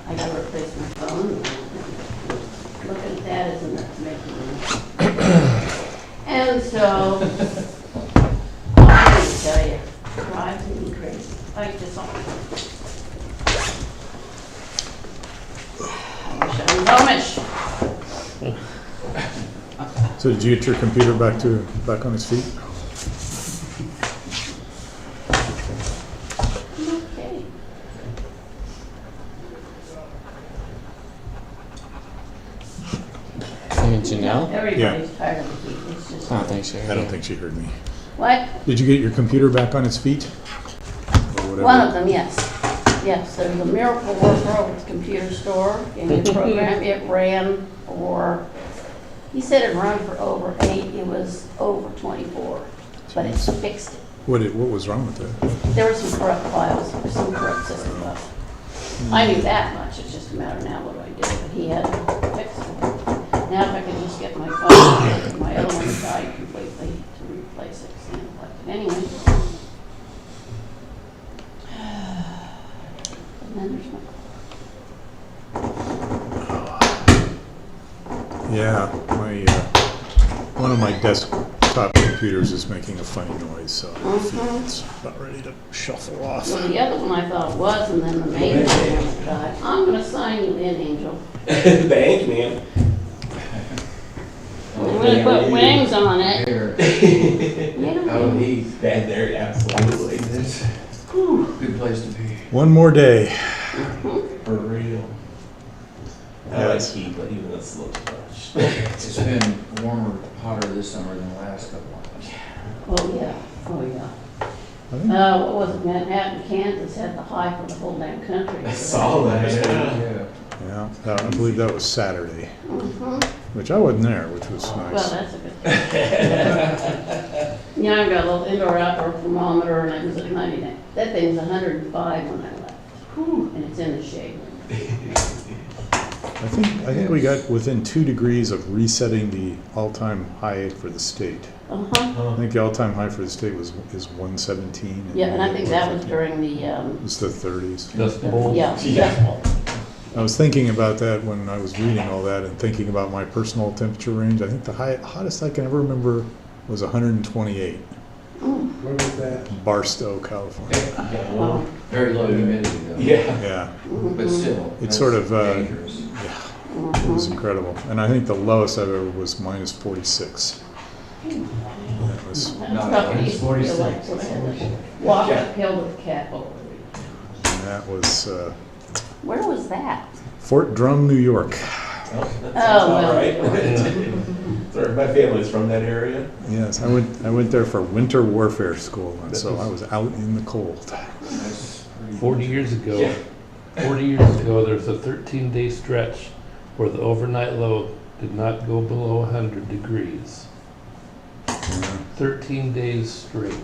I gotta replace my phone. Looking at that isn't making me. And so, I'll tell you, it drives me crazy. Like this all. I wish I was homish. So did you get your computer back on its feet? Okay. Janelle? Everybody's tired of the heat. It's just. I don't think so. I don't think she heard me. What? Did you get your computer back on its feet? Or whatever? One of them, yes. Yes, there's a Miracle Worker over at the computer store. In the program, it ran for, he said it ran for over 8. It was over 24, but it's fixed it. What was wrong with it? There were some corrupt files, or some corrupt system bugs. I knew that much, it's just a matter now what do I do, but he had to fix it. Now if I could just get my phone, my other one died completely to replace it, but anyway. And then there's my Yeah, one of my desktop computers is making a funny noise, so I feel it's about ready to shuffle off. well, the other one I thought was, and then the main one died. I'm gonna sign you in, Angel. Thank you, man. I'm gonna put wings on it. Oh, Yeah. he's bad there, absolutely. Good place to be. One more day. For real. I like Yes. heat, but even this looks much. It's been warmer, hotter this summer than the last couple months. Oh, yeah, oh, yeah. I think What was it, Manhattan, Kansas had the high for the whole damn country. I saw that, yeah. Yeah. Yeah, I believe that was Saturday, Mhm. which I wasn't there, which was Well, nice. that's a good thing. Yeah, I've got a little indoor-outdoor thermometer, and it was at 99. That thing was 105 when I left. Whew, and it's in the shade. I think we got within 2 degrees of resetting the all-time high for the state. I think the all-time high for the state is 117. Yeah, and I think that was during the, It was the 30s. yeah. Yeah. I was thinking about that when I was reading all that and thinking about my personal temperature range. I think the hottest I can ever remember was 128. Mm. Where was that? Barstow, California. Oh, Very low humidity though. Yeah. Yeah, But still. It's that's sort of, dangerous. yeah, it was incredible. And I think the lowest I've ever was minus 46. That was, That's Not what it minus used to feel like when I had to walk uphill with a cat over. that was Where was that? Fort Drum, New York. Oh, that Oh, sounds well. all right. Sorry, my family's from that area. Yes, I went there for winter warfare school, and so I was out in the cold. That's pretty 40 years ago, Yeah. 40 years ago, there was a 13-day stretch where the overnight low did not go below 100 degrees. 13 days straight.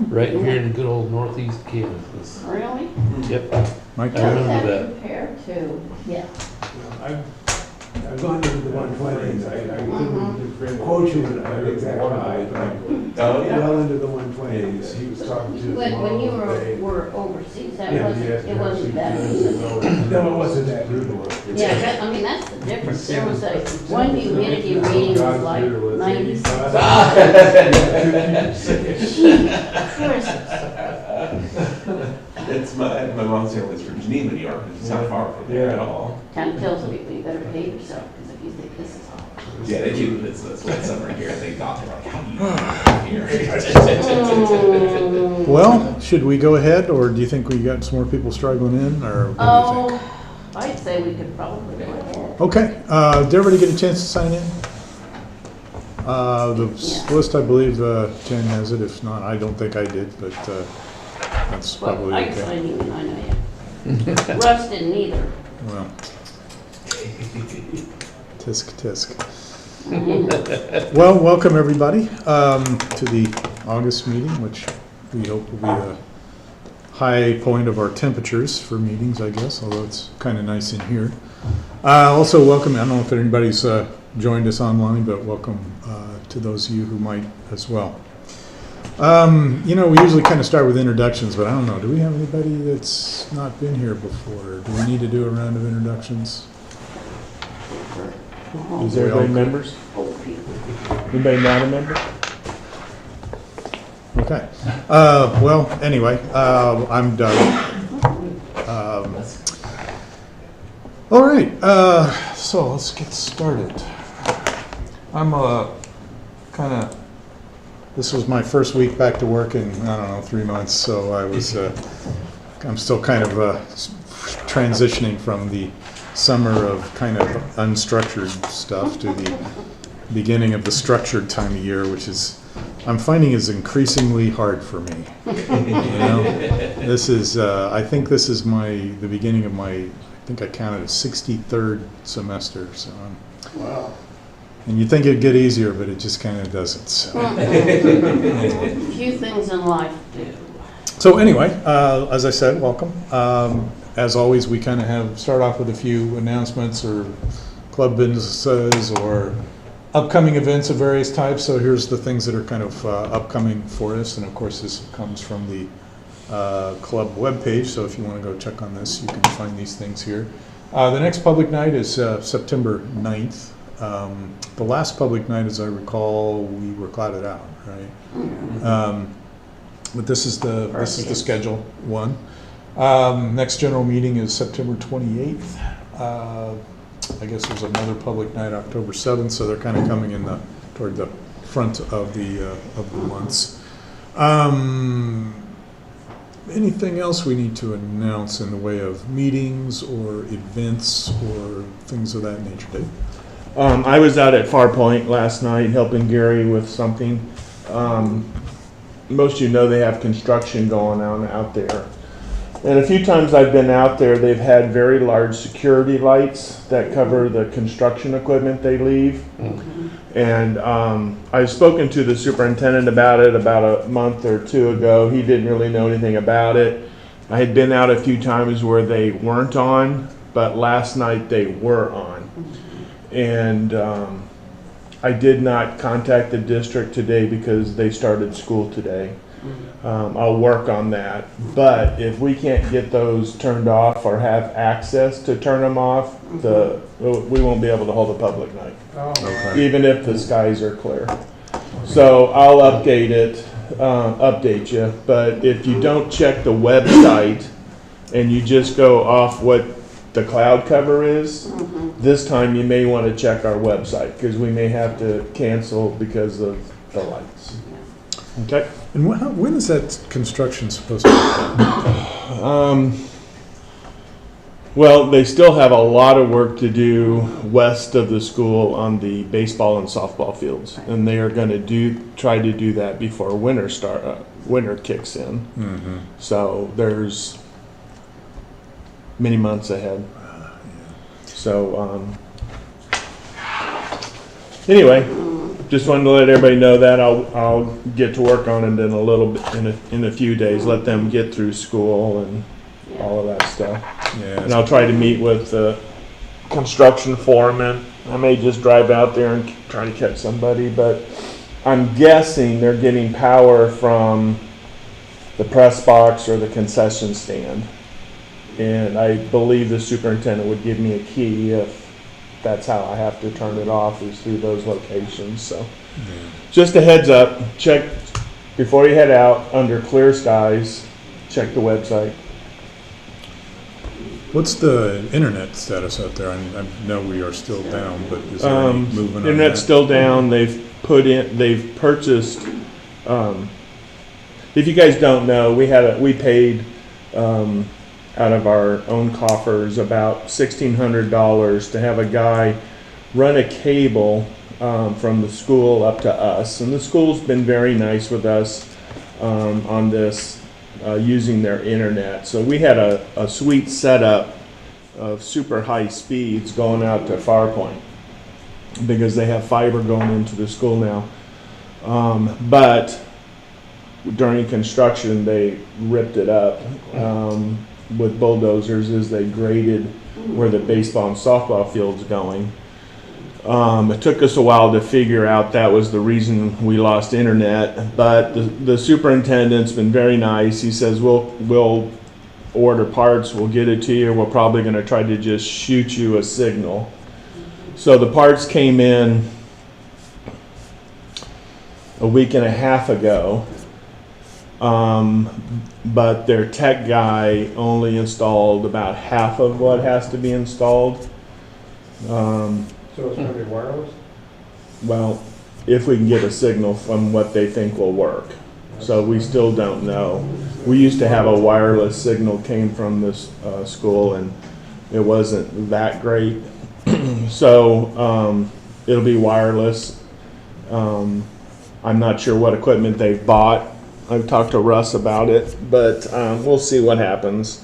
Right here in good old northeast Kansas. Really? Yep. My I kid, remember How's that. compare to, yeah. I've gone into the 120s. I couldn't quote you an exact high, but Oh, yeah. well into the 120s. He was talking to When you tomorrow. were overseas, that Yeah, wasn't, yes, it wasn't that yes. recent. No, it wasn't that brutal. Yeah, I mean, that's the difference. There was a, one humidity reading was like 96. It's my mom's family's from Geneva, New York, which is not far from there at all. Kind of tells people you better behave yourself, because if you think this is hot. Yeah, they do. It's wet summer here. They thought they're like, how do you live here? well, should we go ahead, or do you think we got some more people struggling in, or what do you think? Oh, I'd say we could probably go ahead. Okay, did everybody get a chance to sign in? The Yeah. list, I believe, Jen has it. If not, I don't think I did, but that's Well, probably I can okay. sign you, and I know you. Russ didn't either. Well, tisk tisk. Well, welcome everybody to the August meeting, which we hope will be a high point of our temperatures for meetings, I guess, although it's kind of nice in here. Also welcome, I don't know if anybody's joined us online, but welcome to those of you who might as well. We usually kind of start with introductions, but I don't know. Do we have anybody that's not been here before? Do we need to do a round of introductions? Is everybody members? Old people. Anybody not a member? Okay. Well, anyway, I'm Doug. All right. So let's get started. I'm This was my first week back to work in, I don't know, 3 months, so I'm still kind of transitioning from the summer of kind of unstructured stuff to the beginning of the structured time of year, which I'm finding is increasingly hard for me. This is, I think this is the beginning of I think I counted a 63rd semester, so Wow. and you'd think it'd get easier, but it just kind of doesn't. So. Few things in life do. So anyway, as I said, welcome. As always, we kind of start off with a few announcements or club businesses or upcoming events of various types. So here's the things that are kind of upcoming for us. And of course, this comes from the club webpage. So if you want to go check on this, you can find these things here. The next public night is September 9th. The last public night, as I recall, we were clouded out, right? But this is the schedule one. Next general meeting is September 28th. I guess there's another public night October 7th, so they're kind of coming toward the front of the months. Anything else we need to announce in the way of meetings or events or things of that nature, Dave? I was out at Farpoint last night helping Gary with something. Most of you know they have construction going on out there. And a few times I've been out there, they've had very large security lights that cover the construction equipment they leave. And I've spoken to the superintendent about it about a month or two ago. He didn't really know anything about it. I had been out a few times where they weren't on, but last night they were on. And I did not contact the district today because they started school today. I'll work on that. But if we can't get those turned off or have access to turn them off, we won't be able to hold a public night, even if the skies are clear. So I'll update you. But if you don't check the website and you just go off what the cloud cover is, this time you may want to check our website because we may have to cancel because of the lights. Okay. And when is that construction supposed to be? Well, they still have a lot of work to do west of the school on the baseball and softball fields, and they are going to try to do that before winter kicks in. Mm-hmm. So there's many months ahead. So anyway, just wanted to let everybody know that I'll get to work on it in a little bit in a few days. Let them get through school and all of that stuff. Yeah. And I'll try to meet with the construction foreman. I may just drive out there and try to catch somebody, but I'm guessing they're getting power from the press box or the concession stand. And I believe the superintendent would give me a key if that's how I have to turn it off, is through those locations. So just a heads up, check before you head out under clear skies, check the website. What's the internet status out there? I know we are still down, but is there any movement on Internet's that? still down. They've purchased, if you guys don't know, we paid out of our own coffers about $1,600 to have a guy run a cable from the school up to us. And the school's been very nice with us on this, using their internet. So we had a sweet setup of super high speeds going out to Farpoint because they have fiber going into the school now. But during construction, they ripped it up with bulldozers as they graded where the baseball and softball field's going. It took us a while to figure out that was the reason we lost internet, but the superintendent's been very nice. He says, we'll order parts, we'll get it to you. We're probably gonna try to just shoot you a signal. So the parts came in a week and a half ago. But their tech guy only installed about half of what has to be installed. So it's gonna be wireless? Well, if we can get a signal from what they think will work. So we still don't know. We used to have a wireless signal came from this school, and it wasn't that great. So it'll be wireless. I'm not sure what equipment they've bought. I've talked to Russ about it, but we'll see what happens.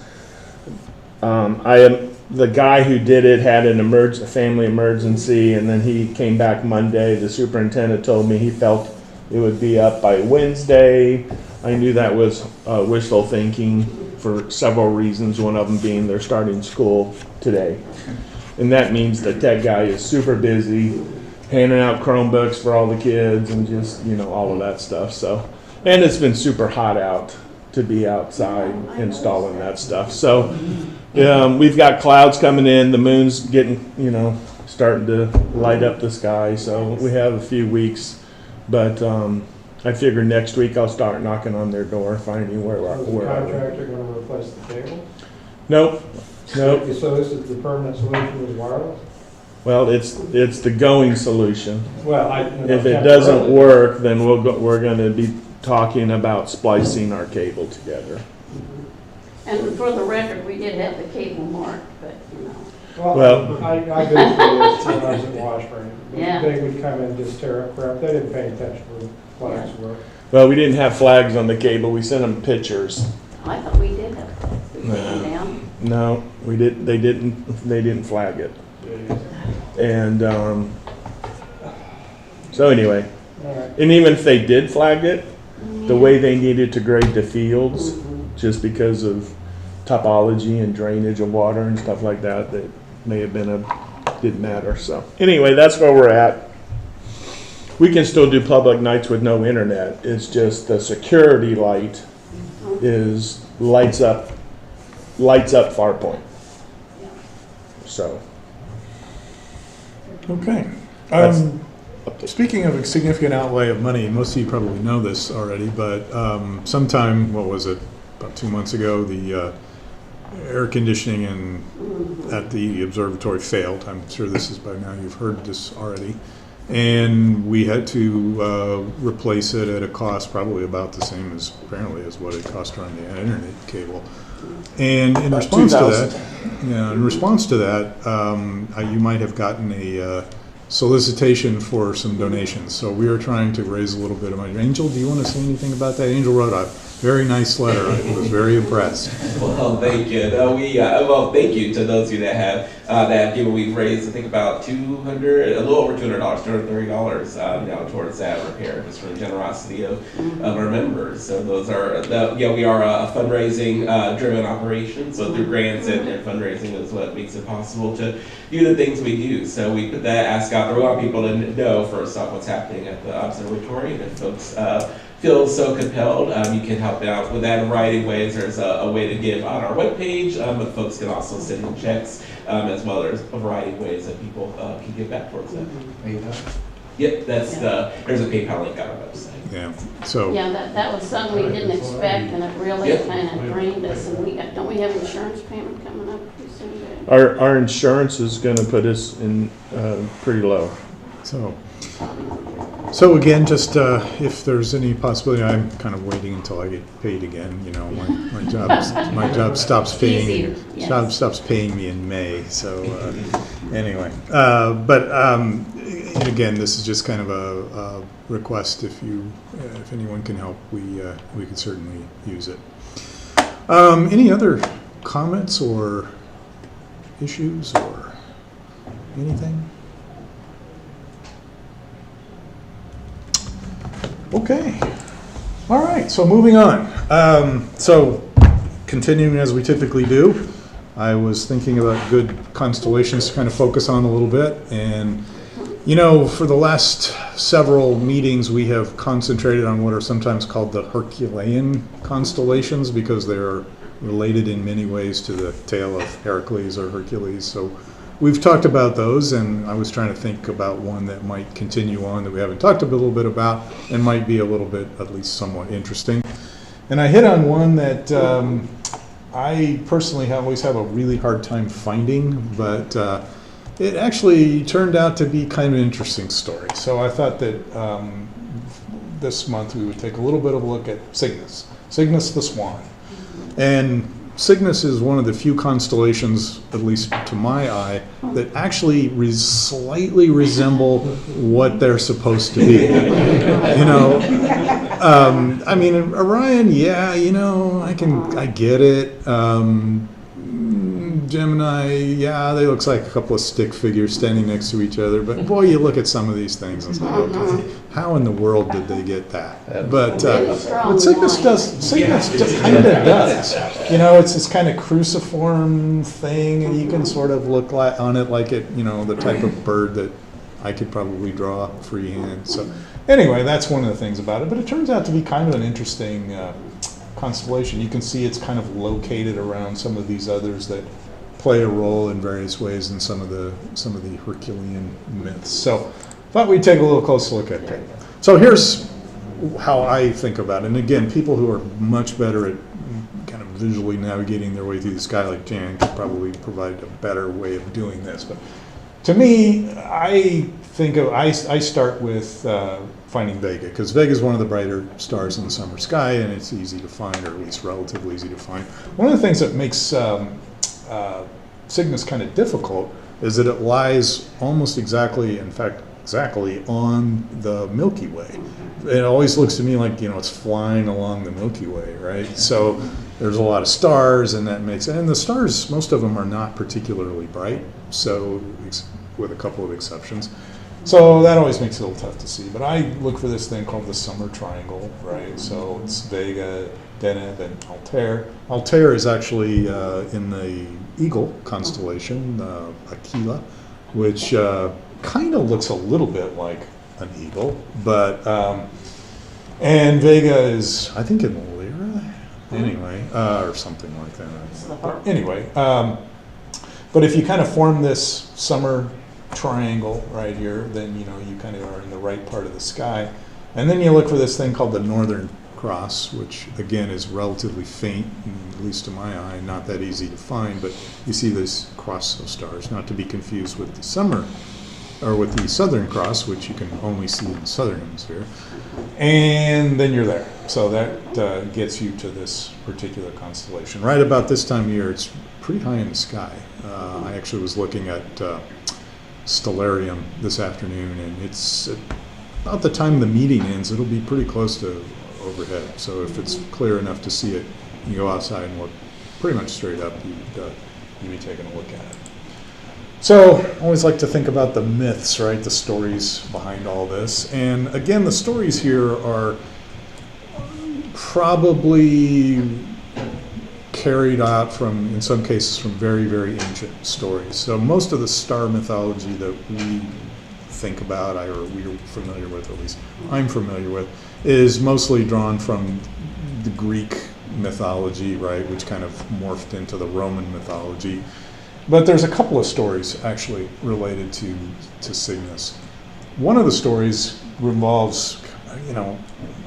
The guy who did it had a family emergency, and then he came back Monday. The superintendent told me he felt it would be up by Wednesday. I knew that was wishful thinking for several reasons, one of them being they're starting school today. And that means the tech guy is super busy, handing out Chromebooks for all the kids and just, all of that stuff. So, and it's been super hot out to be outside installing that stuff. So we've got clouds coming in, the moon's getting, starting to light up the sky. So we have a few weeks, but I figure next week I'll start knocking on their door, finding where Is the contractor gonna replace the cable? Nope. So this is the permanent solution is wireless? Well, it's the going solution. Well, If it doesn't work, then we're going to be talking about splicing our cable together. And for the record, we did have the cable marked, but, Well- I've been through this when I was at Washburn. Yeah. They would come and just tear up crap. They didn't pay attention to flags work. Well, we didn't have flags on the cable. We sent them pictures. I thought we did have that. We put them down. No, we didn't. They didn't flag it. And so anyway, All right. and even if they did flag it, the way they needed to grade the fields, just because of topology and drainage of water and stuff like that, that may have been didn't matter. So anyway, that's where we're at. We can still do public nights with no internet. It's just the security light lights up Farpoint. So Okay. That's- Speaking of a significant outlay of money, most of you probably know this already, but sometime, what was it, about 2 months ago, the air conditioning at the observatory failed. I'm sure this is by now, you've heard this already. And we had to replace it at a cost probably about the same as what it cost to run the internet cable. And in About response to $2,000. that, you might have gotten a solicitation for some donations. So we are trying to raise a little bit of money. Angel, do you want to say anything about that? Angel wrote a very nice letter. I was very impressed. Well, thank you. No, thank you to those of you that have given. We've raised, I think, about a little over $200, $230 now towards that repair, just from the generosity of our members. So those are, we are a fundraising driven operation. So through grants and fundraising is what makes it possible to do the things we do. So we put that ask out there. We want people to know first off what's happening at the observatory, and if folks feel so compelled, you can help out with that in a variety of ways. There's a way to give on our webpage, but folks can also send in checks as well. There's a variety of ways that people can give back towards that. Yep, there's a PayPal link on our website. Yeah. So Yeah, that was something we didn't expect, and it really kind of drained us, and don't we have insurance payment coming up pretty soon? Our insurance is going to put us in pretty low. So again, just if there's any possibility, I'm kind of waiting until I get paid again. My job stops paying Easier, yes. stops paying me in May. So anyway, but again, this is just kind of a request. If anyone can help, we could certainly use it. Any other comments or issues or anything? Okay. All right. So moving on. So continuing as we typically do, I was thinking about good constellations to kind of focus on a little bit, and You know, for the last several meetings, we have concentrated on what are sometimes called the Herculean constellations because they're related in many ways to the tale of Heracles or Hercules. So we've talked about those, and I was trying to think about one that might continue on that we haven't talked a little bit about and might be a little bit, at least somewhat interesting. And I hit on one that I personally always have a really hard time finding, but it actually turned out to be kind of an interesting story. So I thought that this month we would take a little bit of a look at Cygnus, Cygnus the Swan. And Cygnus is one of the few constellations, at least to my eye, that actually slightly resemble what they're supposed to be. You know, I mean, Orion, yeah, you know, I get it. Gemini, yeah, they look like a couple of stick figures standing next to each other. But boy, you look at some of these things and say, okay, how in the world did they get that? But Cygnus kind of does. You know, it's this kind of cruciform thing, and you can sort of look on it like it, you know, the type of bird that I could probably draw freehand. So anyway, that's one of the things about it. But it turns out to be kind of an interesting constellation. You can see it's kind of located around some of these others that play a role in various ways in some of the Herculean myths. So thought we'd take a little closer look at that. So here's how I think about it. And again, people who are much better at kind of visually navigating their way through the sky, like Jan, could probably provide a better way of doing this. But to me, I start with finding Vega, because Vega is one of the brighter stars in the summer sky, and it's easy to find, or at least relatively easy to find. One of the things that makes Cygnus kind of difficult is that it lies almost exactly, in fact, exactly on the Milky Way. It always looks to me like, you know, it's flying along the Milky Way, right? So there's a lot of stars, and that makes, and the stars, most of them are not particularly bright, so with a couple of exceptions. So that always makes it a little tough to see. But I look for this thing called the summer triangle, right? So it's Vega, Deneb, and Altair. Altair is actually in the Eagle constellation, Aquila, which kind of looks a little bit like an eagle. But and Vega is, I think, in Lyra, anyway, or something like that. Anyway, but if you kind of form this summer triangle right here, then you know you kind of are in the right part of the sky. And then you look for this thing called the Northern Cross, which again is relatively faint, at least to my eye, not that easy to find, but you see this cross of stars, not to be confused with the summer, or with the Southern Cross, which you can only see in the Southern Hemisphere. And then you're there. So that gets you to this particular constellation. Right about this time of year, it's pretty high in the sky. I actually was looking at Stellarium this afternoon, and it's about the time the meeting ends, it'll be pretty close to overhead. So if it's clear enough to see it, you go outside and look pretty much straight up, you'd be taking a look at it. So I always like to think about the myths, right? The stories behind all this. And again, the stories here are probably carried out from, in some cases, from very, very ancient stories. So most of the star mythology that we think about, or we're familiar with, or at least I'm familiar with, is mostly drawn from the Greek mythology, right, which kind of morphed into the Roman mythology. But there's a couple of stories actually related to Cygnus. One of the stories involves, you know,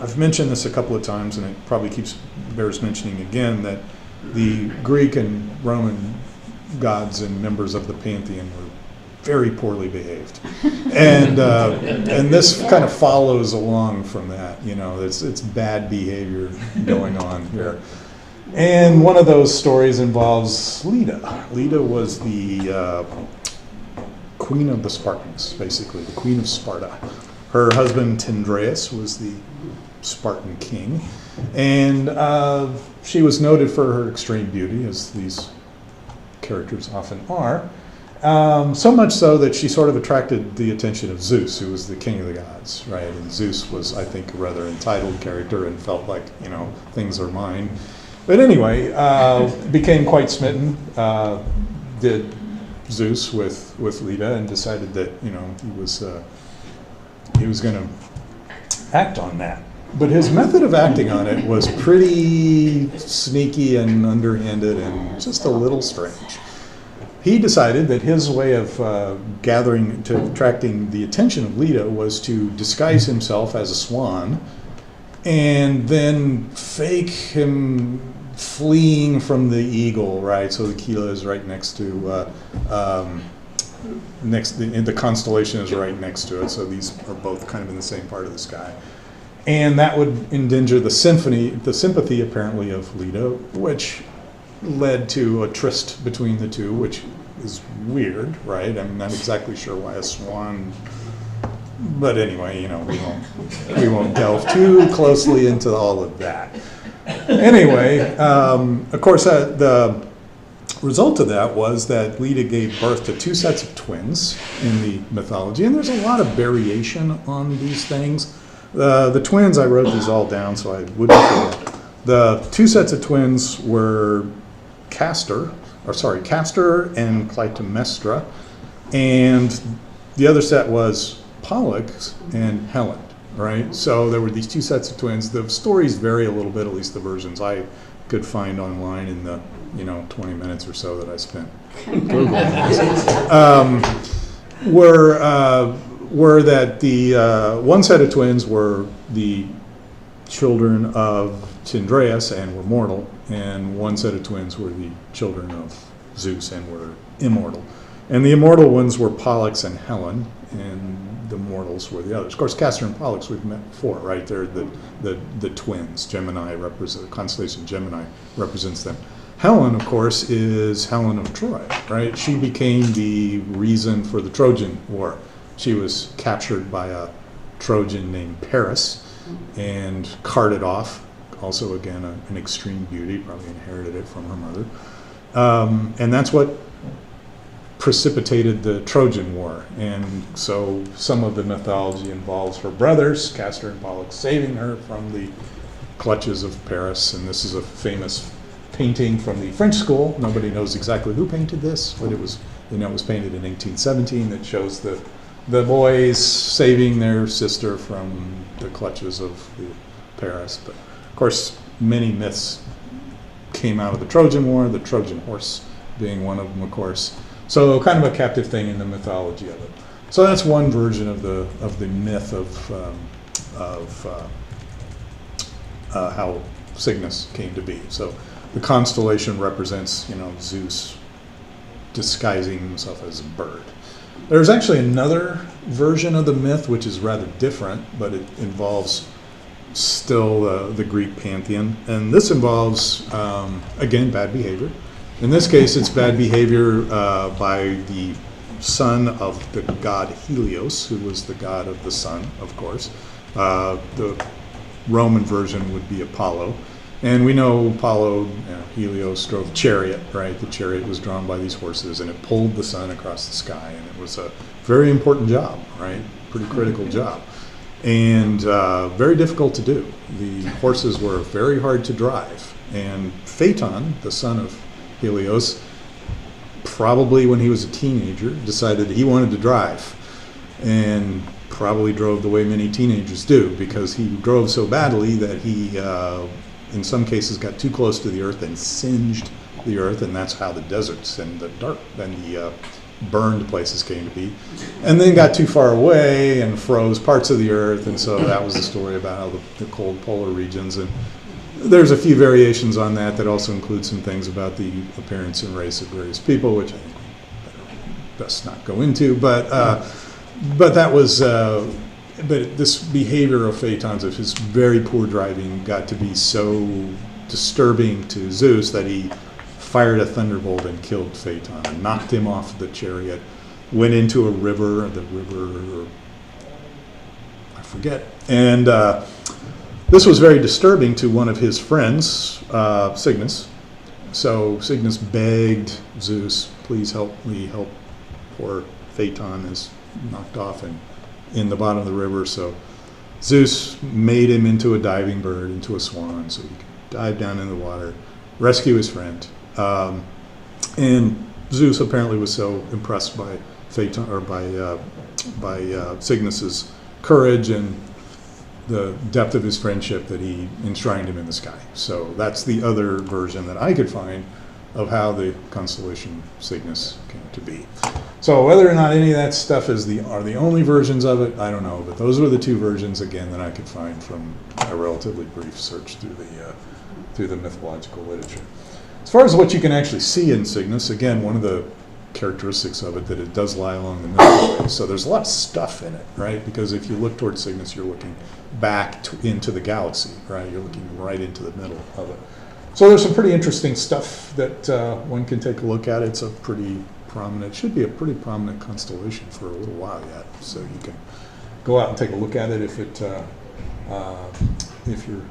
I've mentioned this a couple of times, and it probably bears mentioning again, that the Greek and Roman gods and members of the pantheon were very poorly behaved, and this kind of follows along from that. You know, it's bad behavior going on here. And one of those stories involves Leda. Leda was the queen of the Spartans, basically, the queen of Sparta. Her husband Tyndareus was the Spartan king, and she was noted for her extreme beauty, as these characters often are. So much so that she sort of attracted the attention of Zeus, who was the king of the gods, right? And Zeus was, I think, a rather entitled character and felt like, you know, things are mine. But anyway, became quite smitten, did Zeus with Leda and decided that, you know, he was going to act on that. But his method of acting on it was pretty sneaky and underhanded and just a little strange. He decided that his way of attracting the attention of Leda was to disguise himself as a swan and then fake him fleeing from the eagle, right? So the Kila is right next to, the constellation is right next to it. So these are both kind of in the same part of the sky. And that would endanger the sympathy apparently of Leda, which led to a tryst between the two, which is weird, right? I'm not exactly sure why a swan, but anyway, you know, we won't delve too closely into all of that. Anyway, of course, the result of that was that Leda gave birth to 2 sets of twins in the mythology, and there's a lot of variation on these things. The twins, I wrote these all down so I wouldn't forget. The 2 sets of twins were Castor and Clytemnestra, and the other set was Pollux and Helen, right? So there were these 2 sets of twins. The stories vary a little bit, at least the versions I could find online in the 20 minutes or so that I spent Googling were that the one set of twins were the children of Tyndareus and were mortal, and one set of twins were the children of Zeus and were immortal. And the immortal ones were Pollux and Helen, and the mortals were the others. Of course, Castor and Pollux we've met before, right? They're the twins. Gemini the constellation Gemini represents them. Helen, of course, is Helen of Troy, right? She became the reason for the Trojan War. She was captured by a Trojan named Paris and carted off. Also, again, an extreme beauty, probably inherited it from her mother. And that's what precipitated the Trojan War. And so some of the mythology involves her brothers, Castor and Pollux, saving her from the clutches of Paris. And this is a famous painting from the French school. Nobody knows exactly who painted this, but it was painted in 1817 that shows the boys saving their sister from the clutches of the Paris. But of course, many myths came out of the Trojan War, the Trojan horse being one of them, of course. So kind of a captive thing in the mythology of it. So that's one version of the myth of how Cygnus came to be. So the constellation represents, Zeus disguising himself as a bird. There's actually another version of the myth which is rather different, but it involves still the Greek pantheon. And this involves, again, bad behavior. In this case, it's bad behavior by the son of the god Helios, who was the god of the sun, of course. The Roman version would be Apollo. And we know Apollo, Helios drove a chariot, right? The chariot was drawn by these horses, and it pulled the sun across the sky. And it was a very important job, right? Pretty critical job. And very difficult to do. The horses were very hard to drive. And Phaeton, the son of Helios, probably when he was a teenager, decided he wanted to drive. And probably drove the way many teenagers do, because he drove so badly that he, in some cases, got too close to the earth and singed the earth, and that's how the deserts and the dark and the burned places came to be. And then got too far away and froze parts of the earth, and so that was the story about how the cold polar regions. And there's a few variations on that also include some things about the appearance and race of various people, which I think we best not go into. But that was, but this behavior of Phaeton's, of his very poor driving, got to be so disturbing to Zeus that he fired a thunderbolt and killed Phaeton, and knocked him off the chariot, went into a river, I forget. And this was very disturbing to one of his friends, Cygnus. So Cygnus begged Zeus, please help me help poor Phaeton is knocked off and in the bottom of the river. So Zeus made him into a diving bird, into a swan, so he could dive down in the water, rescue his friend. And Zeus apparently was so impressed by Phaeton, or by Cygnus's courage and the depth of his friendship that he enshrined him in the sky. So that's the other version that I could find of how the constellation Cygnus came to be. So whether or not any of that stuff are the only versions of it, I don't know. But those were the two versions, again, that I could find from a relatively brief search through the mythological literature. As far as what you can actually see in Cygnus, again, one of the characteristics of it that it does lie along the Milky Way. So there's a lot of stuff in it, right? Because if you look towards Cygnus, you're looking back into the galaxy, right? You're looking right into the middle of it. So there's some pretty interesting stuff that one can take a look at. It's a pretty prominent, should be a pretty prominent constellation for a little while yet. So you can go out and take a look at it if you're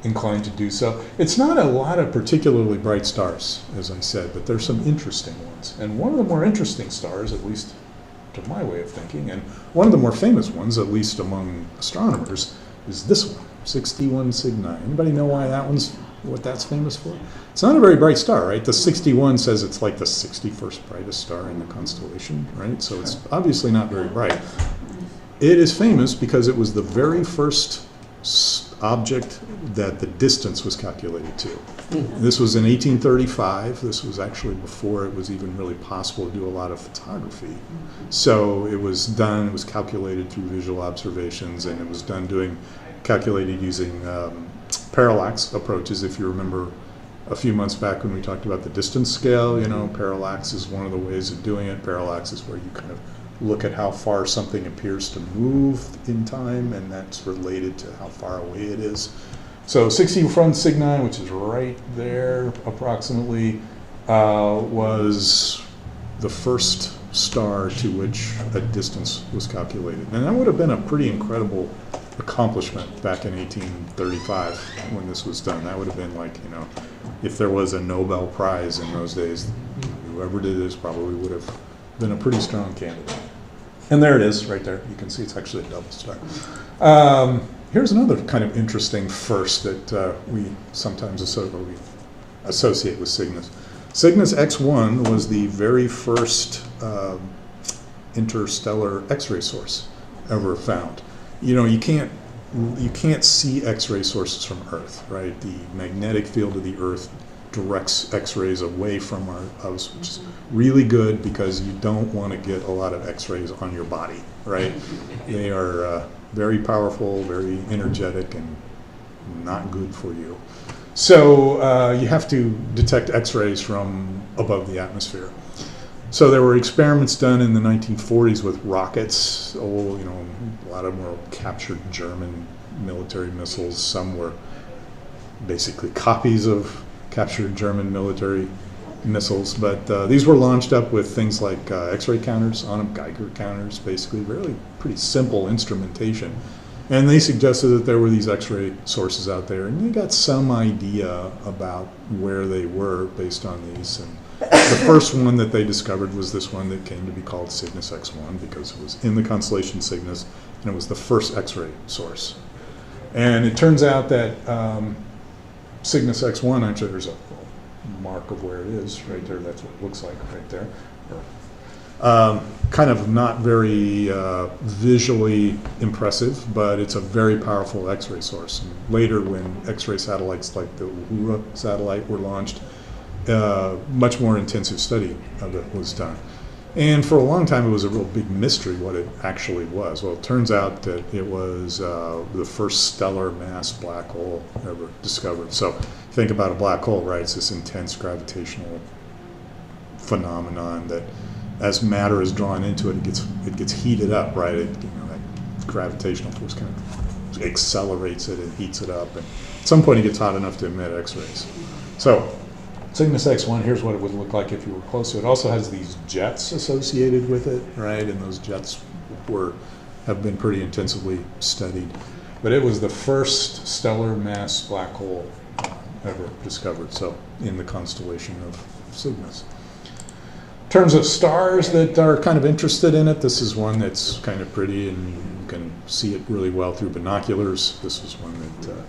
inclined to do so. It's not a lot of particularly bright stars, as I said, but there's some interesting ones. And one of the more interesting stars, at least to my way of thinking, and one of the more famous ones, at least among astronomers, is this one, 61 Cygni. Anybody know what that's famous for? It's not a very bright star, right? The 61 says it's like the 61st brightest star in the constellation, right? So it's obviously not very bright. It is famous because it was the very first object that the distance was calculated to. This was in 1835. This was actually before it was even really possible to do a lot of photography. So it was calculated through visual observations, and it was calculated using parallax approaches. If you remember a few months back when we talked about the distance scale, parallax is one of the ways of doing it. Parallax is where you kind of look at how far something appears to move in time, and that's related to how far away it is. So 61 Cygni, which is right there approximately, was the first star to which a distance was calculated. And that would have been a pretty incredible accomplishment back in 1835 when this was done. That would have been like, if there was a Nobel Prize in those days, whoever did this probably would have been a pretty strong candidate. And there it is, right there. You can see it's actually a double star. Here's another kind of interesting first that we sometimes associate with Cygnus. Cygnus X1 was the very first interstellar X-ray source ever found. You can't see X-ray sources from Earth, right? The magnetic field of the Earth directs X-rays away from us, which is really good because you don't want to get a lot of X-rays on your body, right? They are very powerful, very energetic, and not good for you. So you have to detect X-rays from above the atmosphere. So there were experiments done in the 1940s with rockets. A lot of them were captured German military missiles. Some were basically copies of captured German military missiles, but these were launched up with things like X-ray counters on them, Geiger counters, basically really pretty simple instrumentation. And they suggested that there were these X-ray sources out there, and they got some idea about where they were based on these. And the first one that they discovered was this one that came to be called Cygnus X1 because it was in the constellation Cygnus, and it was the first X-ray source. And it turns out that Cygnus X1, actually there's a mark of where it is right there. That's what it looks like right there. Kind of not very visually impressive, but it's a very powerful X-ray source. And later, when X-ray satellites like the Uhura satellite were launched, much more intensive study of it was done. And for a long time, it was a real big mystery what it actually was. Well, it turns out that it was the first stellar mass black hole ever discovered. So think about a black hole, right? It's this intense gravitational phenomenon that as matter is drawn into it, it gets heated up, right? That gravitational force kind of accelerates it and heats it up. And at some point, it gets hot enough to emit X-rays. So Cygnus X1, here's what it would look like if you were close to it. It also has these jets associated with it, right? And those jets have been pretty intensively studied. But it was the first stellar mass black hole ever discovered, so in the constellation of Cygnus. In terms of stars that are kind of interested in it, this is one that's kind of pretty and you can see it really well through binoculars. This is one that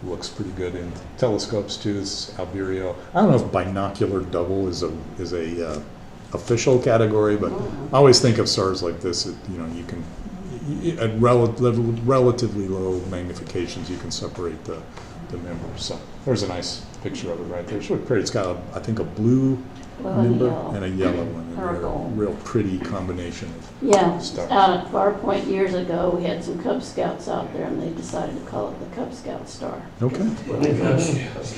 looks pretty good in telescopes too. This is Albireo. I don't know if binocular double is a official category, but I always think of stars like this, you know, you can, at relatively low magnifications, you can separate the members. So there's a nice picture of it right there. It's really pretty. It's got, I think, a blue Blue and member yellow. and a yellow one. And Or they're a gold. real pretty combination of Yeah, stars. out at Far Point years ago, we had some Cub Scouts out there and they decided to call it the Cub Scout Star. Okay.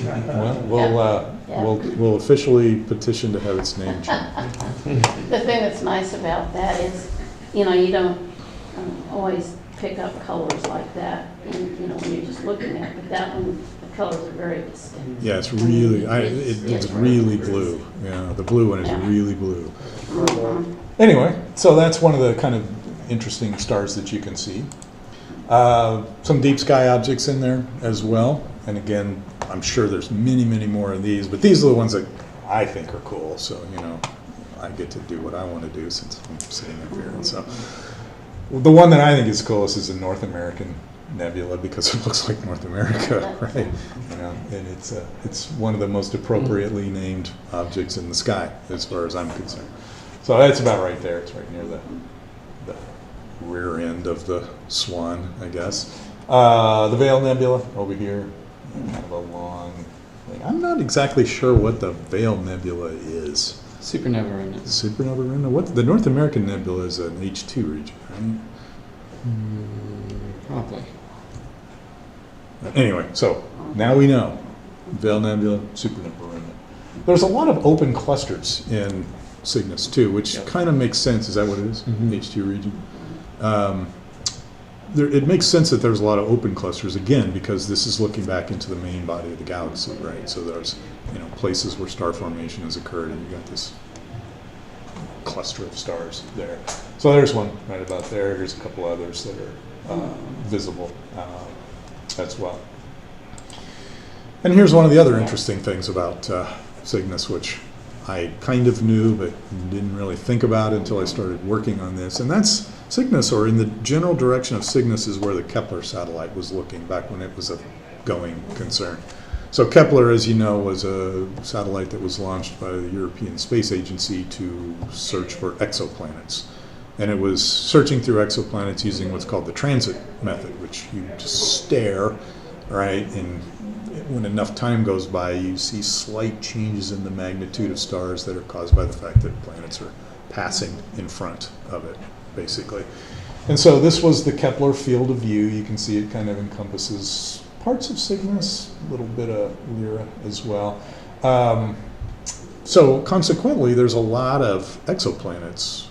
Yeah. We'll officially petition to have its name changed. The thing that's nice about that is, you know, you don't always pick up colors like that, you know, when you're just looking at it, but that one, the colors are very distinct. Yeah, it's really, it's really blue. Yeah, the blue one is Yeah. really blue. Mhm. Anyway, so that's one of the kind of interesting stars that you can see. Some deep sky objects in there as well. And again, I'm sure there's many, many more of these, but these are the ones that I think are cool. So, you know, I get to do what I want to do since I'm sitting up here. And so the one that I think is coolest is the North American Nebula because it looks like North America, right? You know, and it's one of the most appropriately named objects in the sky as far as I'm concerned. So that's about right there. It's right near the rear end of the Swan, I guess. The Veil Nebula over here, kind of a long thing. I'm not exactly sure what the Veil Nebula is. Supernova remnant. Supernova Remnant? What the North American Nebula is an H2 region, right? Probably. Anyway, so now we know. Veil Nebula, Supernova Remnant. There's a lot of open clusters in Cygnus too, which kind of makes sense. Is that what it is? H2 region. It makes sense that there's a lot of open clusters again because this is looking back into the main body of the galaxy, right? So there's, you know, places where star formation has occurred, and you got this cluster of stars there. So there's one right about there. Here's a couple others that are visible as well. And here's one of the other interesting things about Cygnus, which I kind of knew but didn't really think about until I started working on this, and that's Cygnus, or in the general direction of Cygnus, is where the Kepler satellite was looking back when it was a going concern. So Kepler, as you know, was a satellite that was launched by the European Space Agency to search for exoplanets. And it was searching through exoplanets using what's called the transit method, which you just stare, right? And when enough time goes by, you see slight changes in the magnitude of stars that are caused by the fact that planets are passing in front of it, basically. And so this was the Kepler field of view. You can see it kind of encompasses parts of Cygnus, a little bit of Lyra as well. So consequently, there's a lot of exoplanets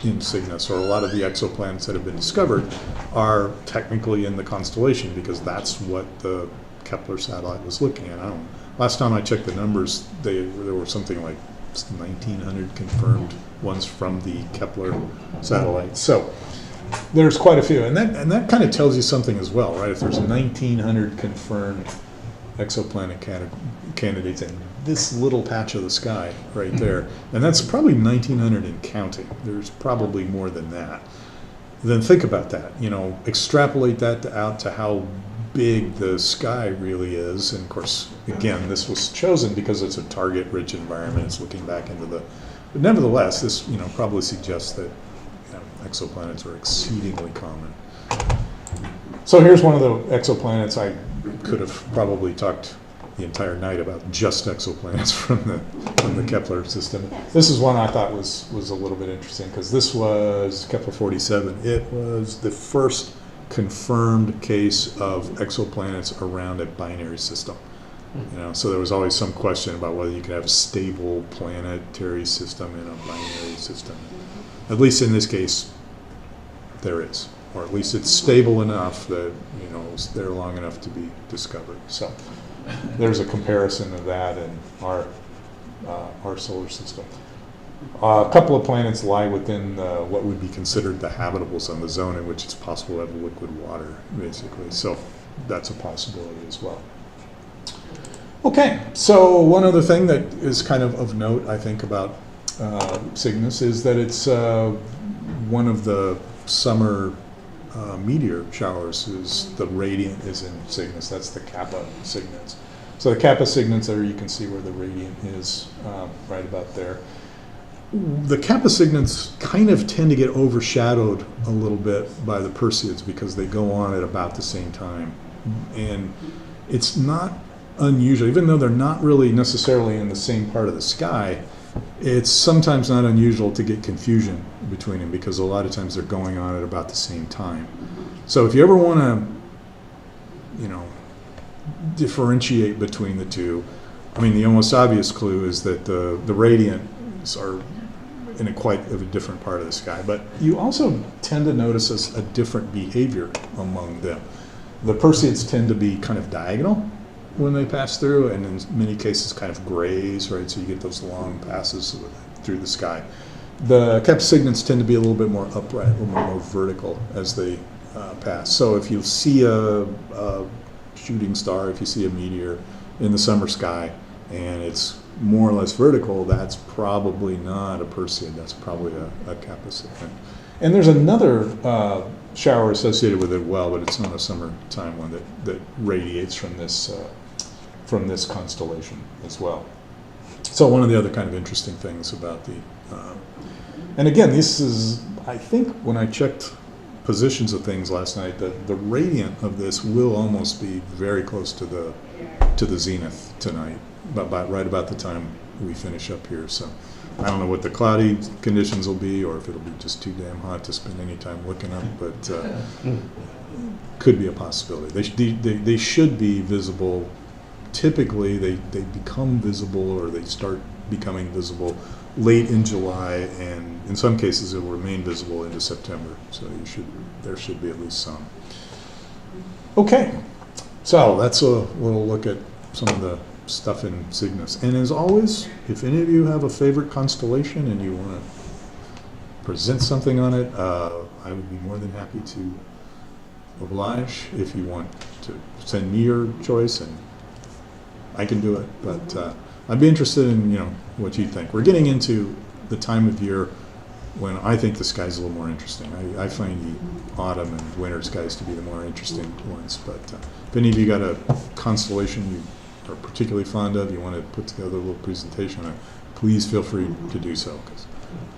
in Cygnus, or a lot of the exoplanets that have been discovered are technically in the constellation because that's what the Kepler satellite was looking at. I don't know. Last time I checked the numbers, there were something like 1,900 confirmed ones from the Kepler satellite. So there's quite a few, and that kind of tells you something as well, right? If there's 1,900 confirmed exoplanet candidates in this little patch of the sky right there, and that's probably 1,900 and counting. There's probably more than that. Then think about that. You know, extrapolate that out to how big the sky really is. And of course, again, this was chosen because it's a target-rich environment. It's looking back into the, but nevertheless, this, you know, probably suggests that, you know, exoplanets are exceedingly common. So here's one of the exoplanets. I could have probably talked the entire night about just exoplanets from the Kepler system. This is one I thought was a little bit interesting because this was Kepler 47. It was the first confirmed case of exoplanets around a binary system. You know, so there was always some question about whether you could have a stable planetary system in a binary system. At least in this case, there is, or at least it's stable enough that, you know, it was there long enough to be discovered. So there's a comparison of that in our solar system. A couple of planets lie within what would be considered the habitable zone, the zone in which it's possible to have liquid water, basically. So that's a possibility as well. Okay, so one other thing that is kind of note, I think, about Cygnus is that it's one of the summer meteor showers. Is the radiant is in Cygnus. That's the Kappa Cygnus. So the Kappa Cygnus there, you can see where the radiant is right about there. the Kappa Cygnets kind of tend to get overshadowed a little bit by the Perseids because they go on at about the same time. And it's not unusual, even though they're not really necessarily in the same part of the sky, it's sometimes not unusual to get confusion between them because a lot of times they're going on at about the same time. So if you ever want to, you know, differentiate between the two, I mean, the most obvious clue is that the radiants are in quite a different part of the sky, but you also tend to notice a different behavior among them. The Perseids tend to be kind of diagonal when they pass through, and in many cases kind of grays, right? So you get those long passes through the sky. The Kappa Cygnets tend to be a little bit more upright, a little bit more vertical as they pass. So if you see a shooting star, if you see a meteor in the summer sky, and it's more or less vertical, that's probably not a Perseid, that's probably a Kappa Cygnet. And there's another shower associated with it as well, but it's not a summertime one that radiates from this constellation as well. So one of the other kind of interesting things about the, and again, this is, I think when I checked positions of things last night, that the radiant of this will almost be very close to the zenith tonight, but right about the time we finish up here. So I don't know what the cloudy conditions will be, or if it'll be just too damn hot to spend any time looking up, but could be a possibility. They should be visible. Typically, they become visible, or they start becoming visible late in July, and in some cases it will remain visible into September. So there should be at least some. Okay, so that's a little look at some of the stuff in Cygnus. And as always, if any of you have a favorite constellation and you want to present something on it, I would be more than happy to oblige. If you want to send me your choice, and I can do it. But I'd be interested in, you know, what you think. We're getting into the time of year when I think the sky's a little more interesting. I find the autumn and winter skies to be the more interesting ones. But if any of you got a constellation you are particularly fond of, you want to put together a little presentation on it, please feel free to do so. Because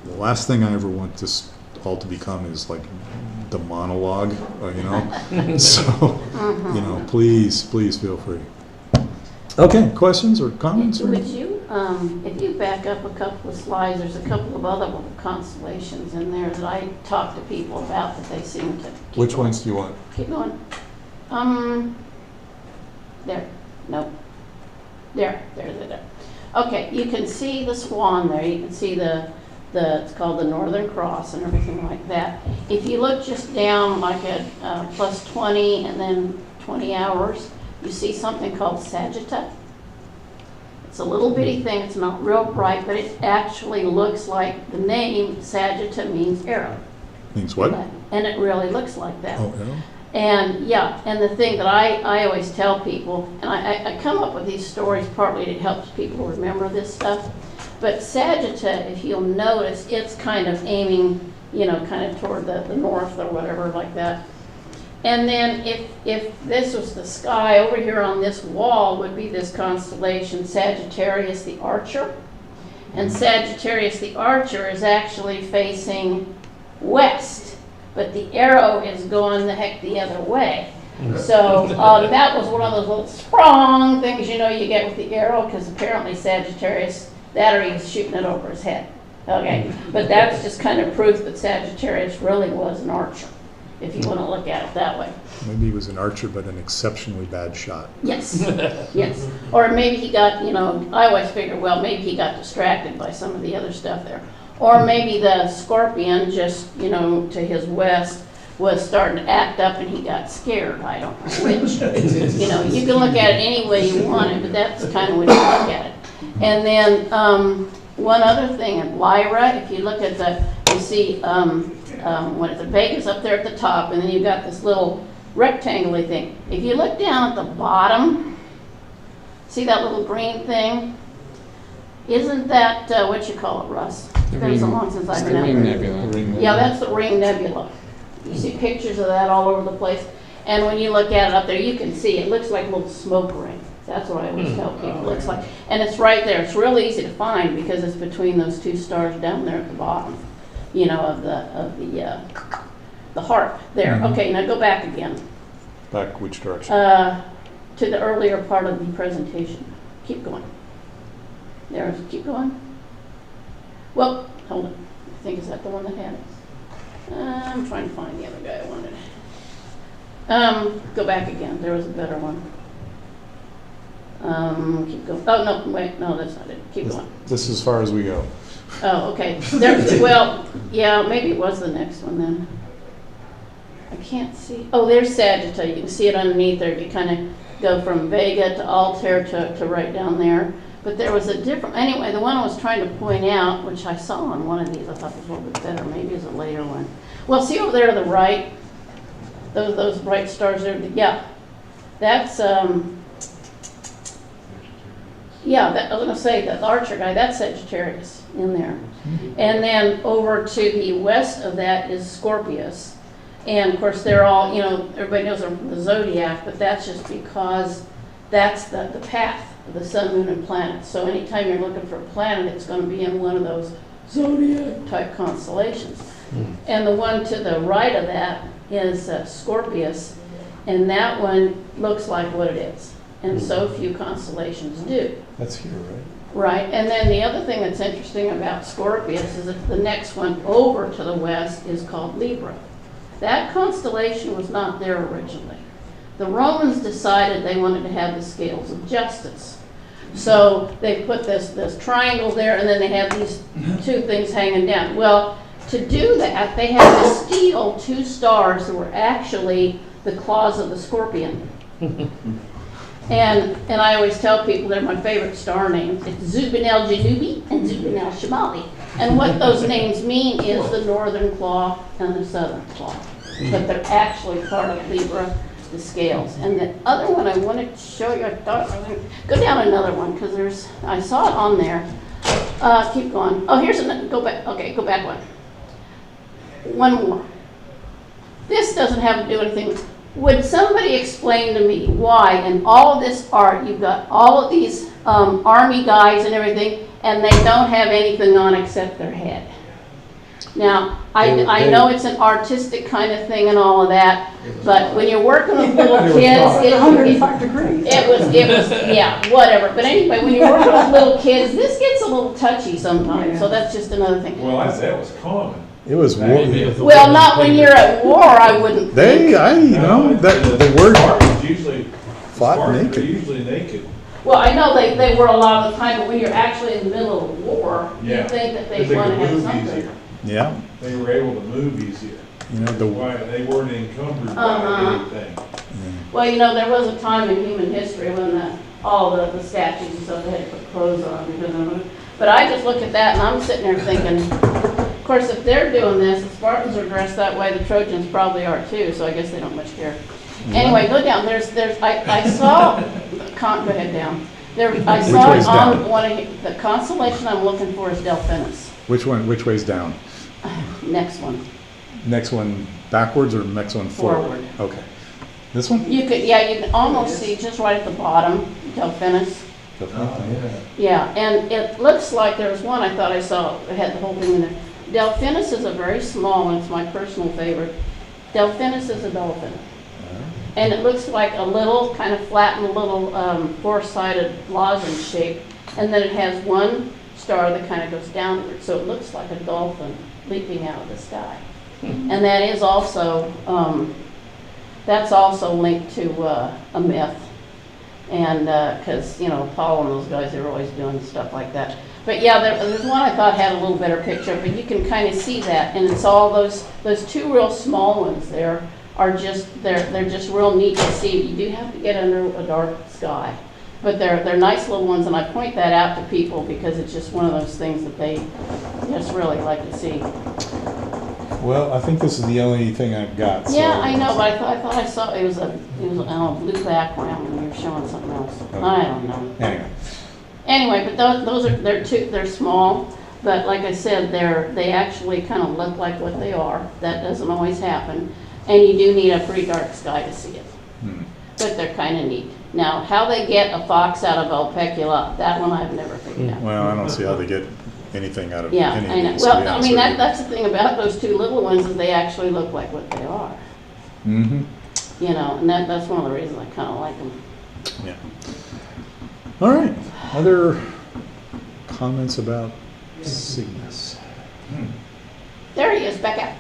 the last thing I ever want this all to become is like the monologue, you know. So, you know, please feel free. Okay, questions or comments? Would you, if you back up a couple of slides, there's a couple of other little constellations in there that I talk to people about that they seem to. Which ones do you want? Keep going. There. Nope. There. Okay, you can see the swan there. You can see it's called the Northern Cross and everything like that. If you look just down like at plus 20 and then 20 hours, you see something called Sagitta. It's a little bitty thing. It's not real bright, but it actually looks like the name Sagitta means arrow. Means what? And it really looks like that. Oh, yeah. And yeah, and the thing that I always tell people, and I come up with these stories partly to help people remember this stuff, but Sagitta, if you'll notice, it's kind of aiming, you know, kind of toward the north or whatever like that. And then if this was the sky, over here on this wall would be this constellation, Sagittarius the Archer. And Sagittarius the Archer is actually facing west, but the arrow is going the heck the other way. So that was one of those little strong things, you know, you get with the arrow, because apparently Sagittarius, that or he was shooting it over his head. Okay, but that's just kind of proof that Sagittarius really was an archer, if you want to look at it that way. Maybe he was an archer, but an exceptionally bad shot. Yes, yes. Or maybe he got, you know, I always figure, well, maybe he got distracted by some of the other stuff there. Or maybe the scorpion just, you know, to his west was starting to act up and he got scared. I don't know which. You know, you can look at it any way you want it, but that's kind of when you look at it. And then one other thing, at Lyra, if you look at you see when it's Vega's up there at the top, and then you've got this little rectangle-y thing. If you look down at the bottom, see that little green thing? Isn't that, what you call it, Russ? It's been so long since I've been out there. Yeah, that's the Ring Nebula. You see pictures of that all over the place. And when you look at it up there, you can see it looks like a little smoke ring. That's what I always tell people. It's like, and it's right there. It's real easy to find because it's between those two stars down there at the bottom, you know, of the heart there. Mhm. Okay, now go back again Back which direction? to the earlier part of the presentation. Keep going. There, keep going. Well, hold on. I think is that the one that had it? I'm trying to find the other guy I wanted. Go back again. There was a better one. Keep going. Oh, no, wait, no, that's not it. Keep going. This is as far as we go. Oh, okay. There, well, yeah, maybe it was the next one then. I can't see. Oh, there's Sagittarius. You can see it underneath there. You kind of go from Vega to Altair to right down there. But there was a different, anyway, the one I was trying to point out, which I saw on one of these, I thought was a little bit better. Maybe it's a later one. Well, see over there to the right? Those bright stars there? Yeah. That's, yeah, that, I was going to say, that Archer guy, that's Sagittarius in there. And then over to the west of that is Scorpius. And of course, they're all, you know, everybody knows the zodiac, but that's just because that's the path of the sun, moon, and planets. So anytime you're looking for a planet, it's going to be in one of those zodiac type constellations. And the one to the right of that is Scorpius, and that one looks like what it is. And so few constellations do. That's here, right? Right, and then the other thing that's interesting about Scorpius is that the next one over to the west is called Libra. That constellation was not there originally. The Romans decided they wanted to have the scales of justice. So they put this triangle there, and then they have these two things hanging down. Well, to do that, they had to steal two stars that were actually the claws of the scorpion. And I always tell people they're my favorite star names. It's Zubin el-Janubi and Zubin el-Shamali. And what those names mean is the northern claw and the southern claw. But they're actually part of Libra, the scales. And the other one I wanted to show you, I thought I was going to go down another one because I saw it on there. Keep going. Oh, here's another, go back. Okay, go back one. One more. This doesn't have to do anything. Would somebody explain to me why in all of this art you've got all of these army guys and everything, and they don't have anything on except their head? Now, I know it's an artistic kind of thing and all of that, but when you're working with little kids, it was, yeah, whatever. But anyway, when you're working with little kids, this gets a little touchy sometimes, so that's just another thing. Well, that was common. It was war. Well, not when you're at war, I wouldn't think. The word Spartans usually, fought Spartans naked. are usually naked. Well, I know they were a lot of the time, but when you're actually in the middle of war, you Yeah. think that they Because they want to could have move something. easier. Yeah, They were able to move easier. you know, the, Why, they weren't encumbered by Uh-huh. anything. Well, you know, there was a time in human history when all the statues and stuff, they had to put clothes on because of it. But I just look at that and I'm sitting there thinking, of course, if they're doing this, the Spartans are dressed that way, the Trojans probably are too, so I guess they don't much care. Anyway, go down. I saw, go ahead down. I saw way's it on down? one of the constellation I'm looking for is Delphinus. which way's down? Next one. Next one backwards or next one forward? Forward. Okay. This one? You can almost see just right at the bottom, Delphinus. Yeah, and it looks like there was one I thought I saw, it had the whole thing in there. Delphinus is a very small one, it's my personal favorite. Delphinus is a dolphin. And it looks like a little, kind of flattened little four-sided lozenge shape. And then it has one star that kind of goes downward, so it looks like a dolphin leaping out of the sky. And that is also, that's also linked to a myth. And because, you know, Paul and those guys, they're always doing stuff like that. But yeah, there's one I thought had a little better picture, but you can kind of see that. And it's all those two real small ones there are just, they're just real neat to see. You do have to get under a dark sky. But they're nice little ones, and I point that out to people because it's just one of those things that they just really like to see. Well, I think this is the only thing I've got. So. Yeah, I know, but I thought I saw it was a blue background when you were showing something else. Okay. I don't know. Anyway, Anyway, but they're small, but like I said, they actually kind of look like what they are. That doesn't always happen, and you do need a pretty dark sky to see it. But but they're kind of neat. Now, how they get a fox out of Vulpecula, that one I've never figured out. Well, I don't see how they get anything out of Yeah, any I know. of these. Well, I mean, that's the thing about those two little ones, is they actually look like what they are. Mm-hmm, You know, and that's one of the reasons I kind of like them. yeah. All right, other comments about Cygnus? There he is, back out.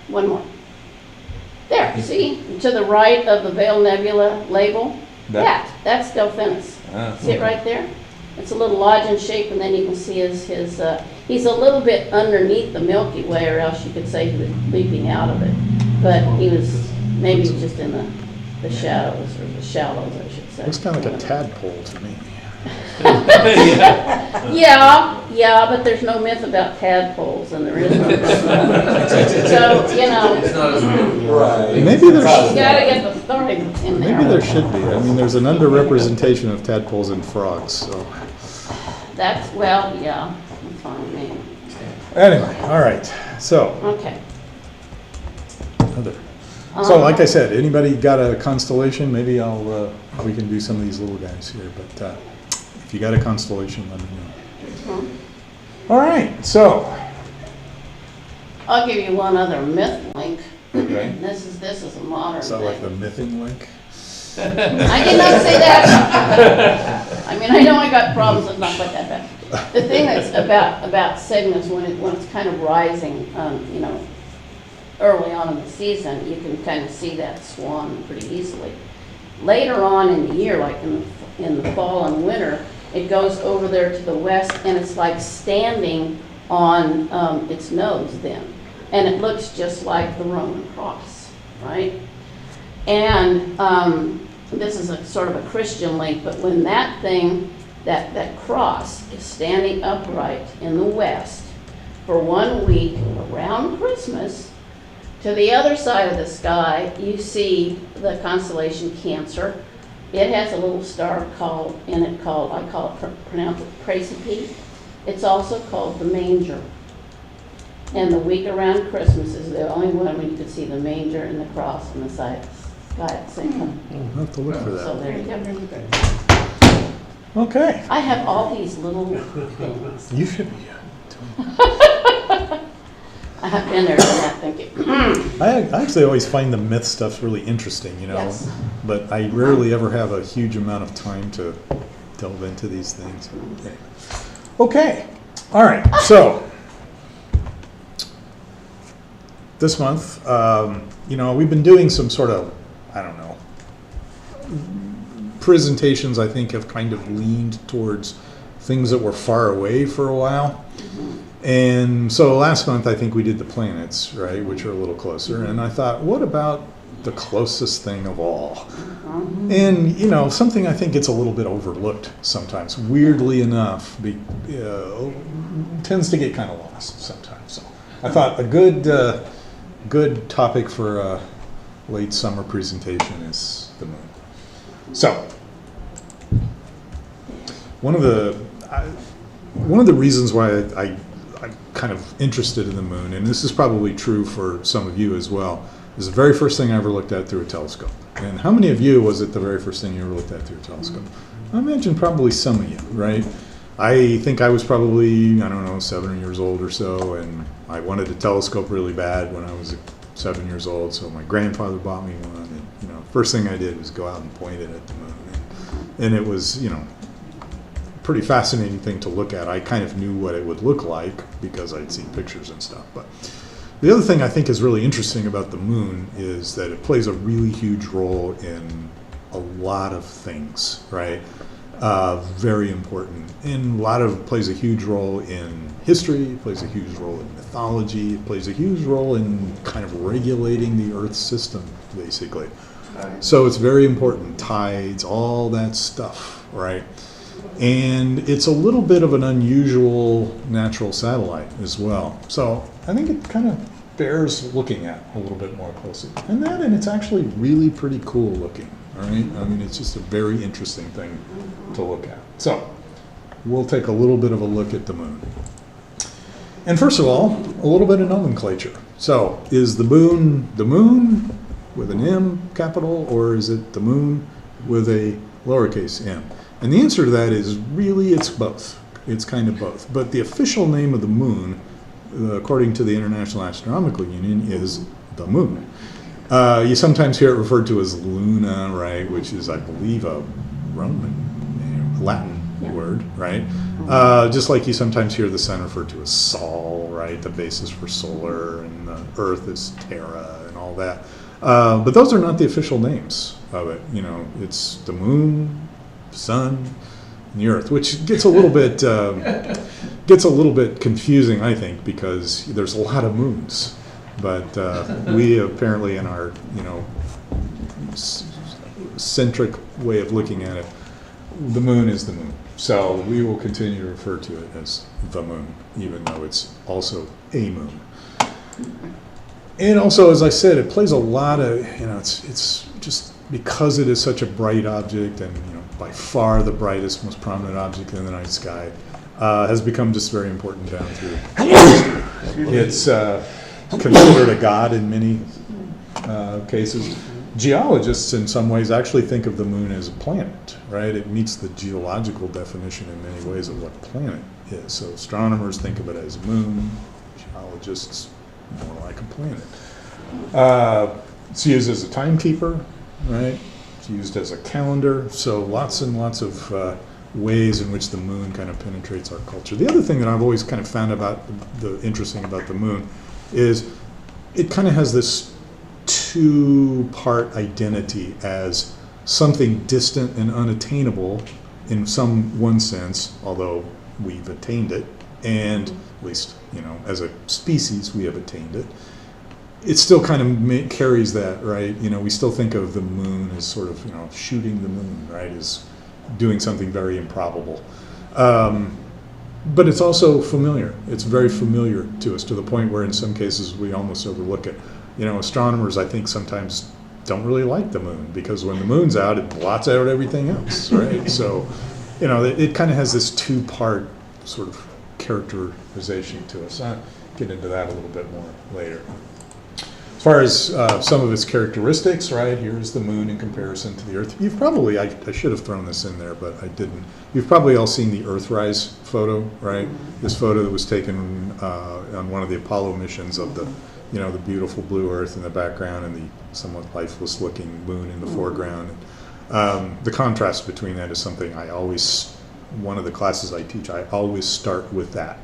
One more. There, see, to the right of the Veil Nebula label? That's Delphinus. See it right there? It's a little lodge shape, and then you can see his he's a little bit underneath the Milky Way, or else you could say he was leaping out of it. But he was maybe just in the shadows, or the shallows, I should say. Looks kind of like a tadpole to me. Yeah, but there's no myth about tadpoles, and there is no myth about so, you know, It's not as big. Right. Maybe there's- you gotta get the story in there. Maybe there should be. I mean, there's an underrepresentation of tadpoles and frogs, so. That's, well, yeah, that's fine with me. Anyway, all right, so, Okay. other. So like I said, anybody got a constellation? Maybe we can do some of these little guys here, but if you got a constellation, let me know. All right, so, I'll give you one other myth link. okay. This is a modern Is that like the thing. mything link? I did not say that. I mean, I know I got problems with not quite that bad. The thing that's about Cygnus, when it's kind of rising, you know, early on in the season, you can kind of see that swan pretty easily. Later on in the year, like in the fall and winter, it goes over there to the west, and it's like standing on its nose then. And it looks just like the Roman cross, right? And this is a sort of a Christian link, but when that thing, that cross is standing upright in the west for 1 week around Christmas, to the other side of the sky, you see the constellation Cancer. It has a little star pronounce it Praesepe. It's also called the Manger. And the week around Christmas is the only one when you can see the manger and the cross on the side of the sky at the same time. I'll have to look for So that. there you go. Okay. I have all these little things. You should be. I have been there, done that, thank you. I actually always find the myth stuff really interesting, you know, Yes. but I rarely ever have a huge amount of time to delve into these things. Anyway. Okay, all right, so this month, you know, we've been doing some sort of, I don't know, presentations I think have kind of leaned towards things that were far away for a while. And so last month, I think we did the planets, right, which are a little closer. And I thought, what about the closest thing of all? And, you know, something I think gets a little bit overlooked sometimes, weirdly enough, tends to get kind of lost sometimes. So I thought a good topic for a late summer presentation is the moon. So one of the reasons why I'm kind of interested in the moon, and this is probably true for some of you as well, is the very first thing I ever looked at through a telescope. And how many of you was it the very first thing you ever looked at through a telescope? I imagine probably some of you, right? I think I was probably, 7 years old or so, and I wanted a telescope really bad when I was 7 years old, so my grandfather bought me one, and, first thing I did was go out and point it at the moon. And it was, pretty fascinating thing to look at. I kind of knew what it would look like because I'd seen pictures and stuff. But the other thing I think is really interesting about the moon is that it plays a really huge role in a lot of things, right? Very important. And plays a huge role in history, it plays a huge role in mythology, it plays a huge role in kind of regulating the Earth system, basically. So it's very important. Tides, all that stuff, right? And it's a little bit of an unusual natural satellite as well. So I think it kind of bears looking at a little bit more closely. And it's actually really pretty cool looking, all right? I mean, it's just a very interesting thing to look at. So we'll take a little bit of a look at the moon. And first of all, a little bit of nomenclature. So is the moon, with an M capital, or is it the moon with a lowercase m? And the answer to that is really it's both. It's kind of both. But the official name of the moon, according to the International Astronomical Union, is the moon. You sometimes hear it referred to as Luna, right, which is, I believe, a Roman, Latin word, right? Just like you sometimes hear the sun referred to as Sol, right, the basis for solar, and the Earth is Terra, and all that. But those are not the official names of it. You know, it's the moon, sun, and the Earth, which gets a little bit confusing, I think, because there's a lot of moons. But we apparently, in our centric way of looking at it, the moon is the moon. So we will continue to refer to it as the moon, even though it's also a moon. And also, as I said, it plays a lot of, it's just because it is such a bright object, and by far the brightest, most prominent object in the night sky, has become just very important down through history. It's considered a god in many cases. Geologists, in some ways, actually think of the moon as a planet, right? It meets the geological definition in many ways of what a planet is. So astronomers think of it as a moon, geologists more like a planet. It's used as a timekeeper, right? It's used as a calendar. So lots and lots of ways in which the moon kind of penetrates our culture. The other thing that I've always kind of found interesting about the moon is it kind of has this two-part identity as something distant and unattainable in one sense, although we've attained it, and at least, as a species, we have attained it. It still kind of carries that, right? We still think of the moon as sort of, shooting the moon, right, as doing something very improbable. But it's also familiar. It's very familiar to us, to the point where in some cases we almost overlook it. Astronomers, I think, sometimes don't really like the moon, because when the moon's out, it blots out everything else, right? So, it kind of has this two-part sort of characterization to us. I'll get into that a little bit more later. As far as some of its characteristics, right, here's the moon in comparison to the Earth. You've probably, I should have thrown this in there, but I didn't. You've probably all seen the Earthrise photo, right? This photo that was taken on one of the Apollo missions of the beautiful blue Earth in the background and the somewhat lifeless looking moon in the foreground. The contrast between that is something one of the classes I teach, I always start with that.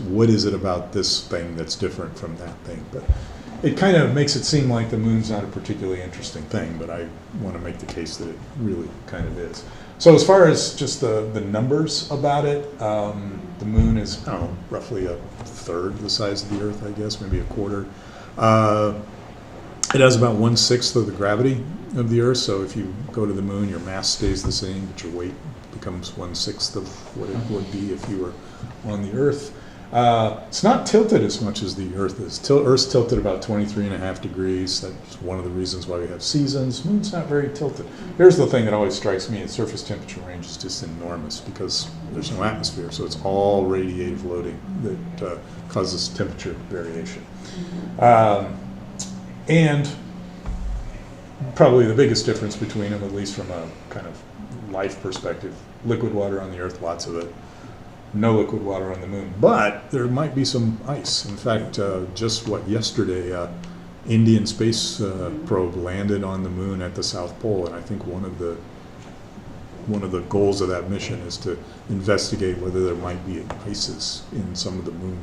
What is it about this thing that's different from that thing? But it kind of makes it seem like the moon's not a particularly interesting thing, but I want to make the case that it really kind of is. So as far as just the numbers about it, the moon is roughly a third the size of the Earth, I guess, maybe a quarter. It has about 1/6 of the gravity of the Earth, so if you go to the moon, your mass stays the same, but your weight becomes 1/6 of what it would be if you were on the Earth. It's not tilted as much as the Earth is. Earth's tilted about 23.5 degrees. That's one of the reasons why we have seasons. Moon's not very tilted. Here's the thing that always strikes me: its surface temperature range is just enormous because there's no atmosphere, so it's all radiative loading that causes temperature variation. And probably the biggest difference between them, at least from a kind of life perspective, liquid water on the Earth, lots of it. No liquid water on the moon, but there might be some ice. In fact, just yesterday, Indian space probe landed on the moon at the South Pole, and I think one of the goals of that mission is to investigate whether there might be ices in some of the moon,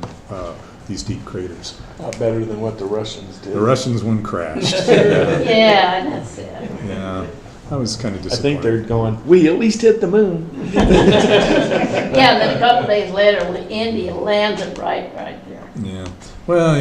these deep craters. Better than what the Russians did. The Russians one crashed. Yeah, that's it. Yeah, I was kind of I disappointed. think they're going, we at least hit the moon. Yeah, and then a couple days later, when India landed right there. Yeah. Well,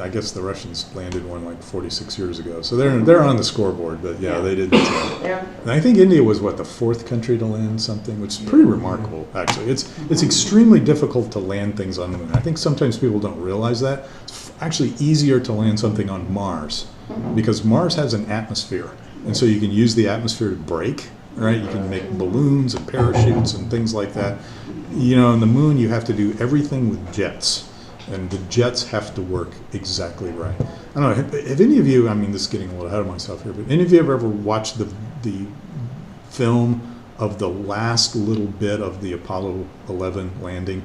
I guess the Russians landed one like 46 years ago, so they're on the scoreboard. But yeah, they didn't. And I think India was the fourth country to land something, which is pretty remarkable. Actually, it's extremely difficult to land things on the moon. I think sometimes people don't realize that. It's actually easier to land something on Mars because Mars has an atmosphere, and so you can use the atmosphere to brake. Right, you can make balloons and parachutes and things like that. On the moon, you have to do everything with jets. And the jets have to work exactly right. I don't know, have any of you, I mean, this is getting a little ahead of myself here, but any of you have ever watched the film of the last little bit of the Apollo 11 landing?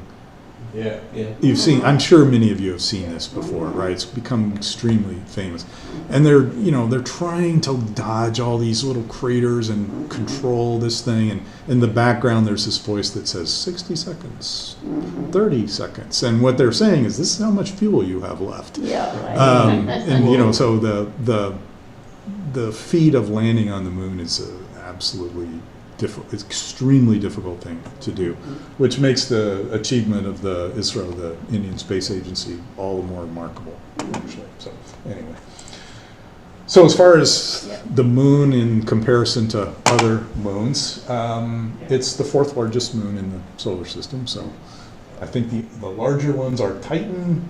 Yeah. Yeah. You've seen, I'm sure many of you have seen this before, right? It's become extremely famous. And they're trying to dodge all these little craters and control this thing. And in the background, there's this voice that says 60 seconds, 30 seconds. And what they're saying is, this is how much fuel you have left. Yeah, right. And so the feat of landing on the moon is absolutely it's extremely difficult thing to do, which makes the achievement of the ISRO, the Indian Space Agency, all the more remarkable, actually. So anyway, so as far as the moon in comparison to other moons, it's the fourth largest moon in the solar system. So I think the larger ones are Titan,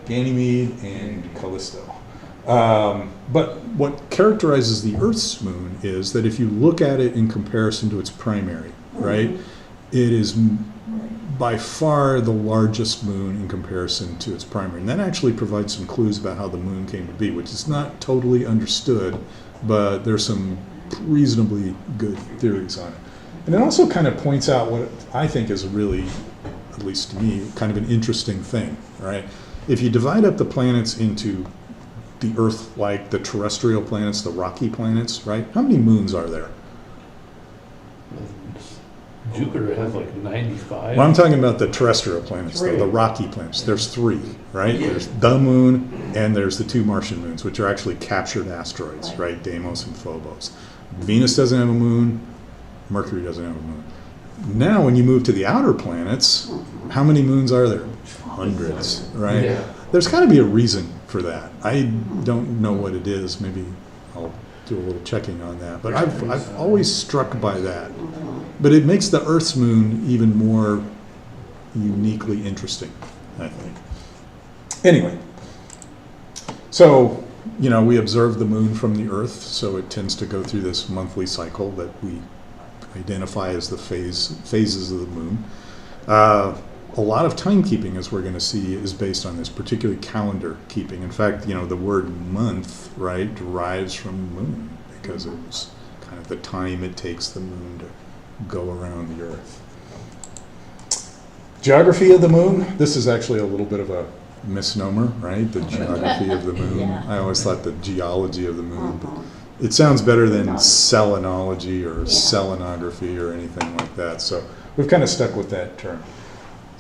Ganymede, and Callisto. But what characterizes the Earth's moon is that if you look at it in comparison to its primary, right, it is by far the largest moon in comparison to its primary. And that actually provides some clues about how the moon came to be, which is not totally understood, but there's some reasonably good theories on it. And it also kind of points out what I think is really, at least to me, kind of an interesting thing, right? If you divide up the planets into the Earth, like the terrestrial planets, the rocky planets, right? How many moons are there? Jupiter has like 95. Well, I'm talking about the terrestrial planets, the rocky planets. There's 3, right? There's the moon, and there's the 2 Martian moons, which are actually captured asteroids, right? Deimos and Phobos. Venus doesn't have a moon. Mercury doesn't have a moon. Now, when you move to the outer planets, how many moons are there? Hundreds, right? Yeah. There's got to be a reason for that. I don't know what it is. Maybe I'll do a little checking on that. But I've always struck by that. But it makes the Earth's moon even more uniquely interesting, I think. Anyway, so, we observe the moon from the Earth, so it tends to go through this monthly cycle that we identify as the phases of the moon. A lot of timekeeping, as we're going to see, is based on this, particularly calendar keeping. In fact, the word month, right, derives from moon, because it was kind of the time it takes the moon to go around the Earth. Geography of the moon. This is actually a little bit of a misnomer, right? The geography of the moon. Yeah. I always thought the geology of the moon, but it sounds better than selenology or selenography or anything like that. So we've kind of stuck with that term.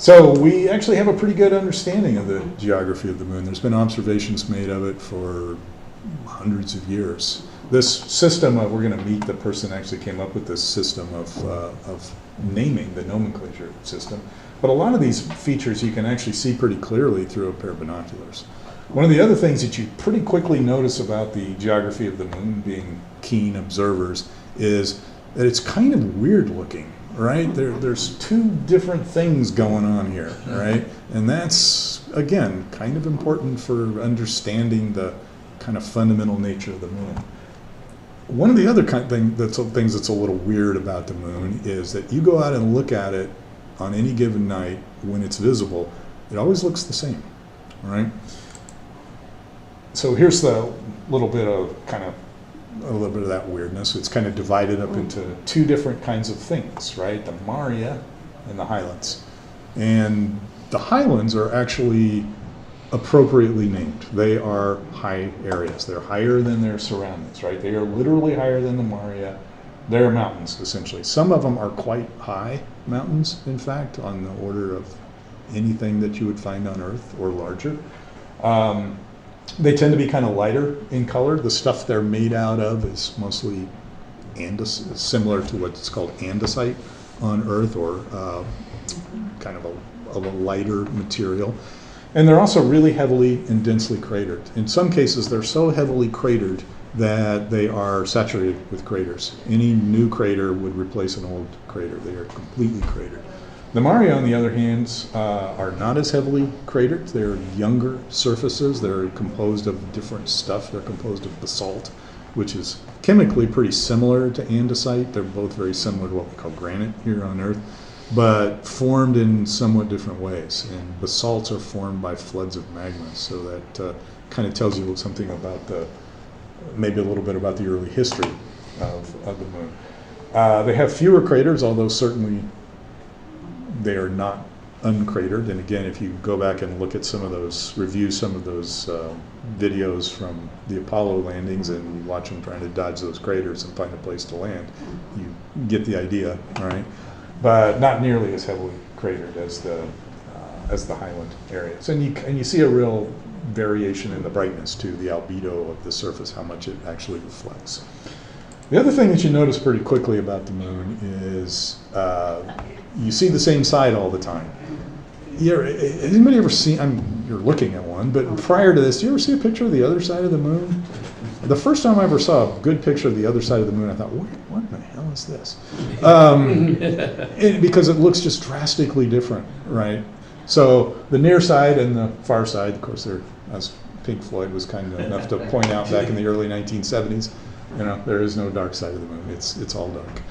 So we actually have a pretty good understanding of the geography of the moon. There's been observations made of it for hundreds of years. This system, we're going to meet the person that actually came up with this system of naming, the nomenclature system. But a lot of these features you can actually see pretty clearly through a pair of binoculars. One of the other things that you pretty quickly notice about the geography of the moon, being keen observers, is that it's kind of weird looking. Right? There's 2 different things going on here, right? And that's, again, kind of important for understanding the kind of fundamental nature of the moon. One of the other things that's a little weird about the moon is that you go out and look at it on any given night when it's visible, it always looks the same, right? So here's the little bit of a little bit of that weirdness. It's kind of divided up into 2 different kinds of things, right? The Maria and the Highlands. And the Highlands are actually appropriately named. They are high areas. They're higher than their surroundings, right? They are literally higher than the Maria. They're mountains, essentially. Some of them are quite high mountains, in fact, on the order of anything that you would find on Earth or larger. They tend to be kind of lighter in color. The stuff they're made out of is mostly similar to what's called andesite on Earth, or kind of a lighter material. And they're also really heavily and densely cratered. In some cases, they're so heavily cratered that they are saturated with craters. Any new crater would replace an old crater. They are completely cratered. The Maria, on the other hand, are not as heavily cratered. They're younger surfaces. They're composed of different stuff. They're composed of basalt, which is chemically pretty similar to andesite. They're both very similar to what we call granite here on Earth, but formed in somewhat different ways. And basalts are formed by floods of magma, so that kind of tells you something about maybe a little bit about the early history of the moon. They have fewer craters, although certainly they are not uncratered. And again, if you go back and look at review some of those videos from the Apollo landings, and you watch them trying to dodge those craters and find a place to land, you get the idea, right? But not nearly as heavily cratered as the highland areas. And you see a real variation in the brightness too, the albedo of the surface, how much it actually reflects. The other thing that you notice pretty quickly about the moon is you see the same side all the time. Has anybody ever seen, you're looking at one, but prior to this, do you ever see a picture of the other side of the moon? The first time I ever saw a good picture of the other side of the moon, I thought, what in the hell is this? Because it looks just drastically different, right? So the near side and the far side, of course, as Pink Floyd was kind enough to point out back in the early 1970s, there is no dark side of the moon. It's all dark.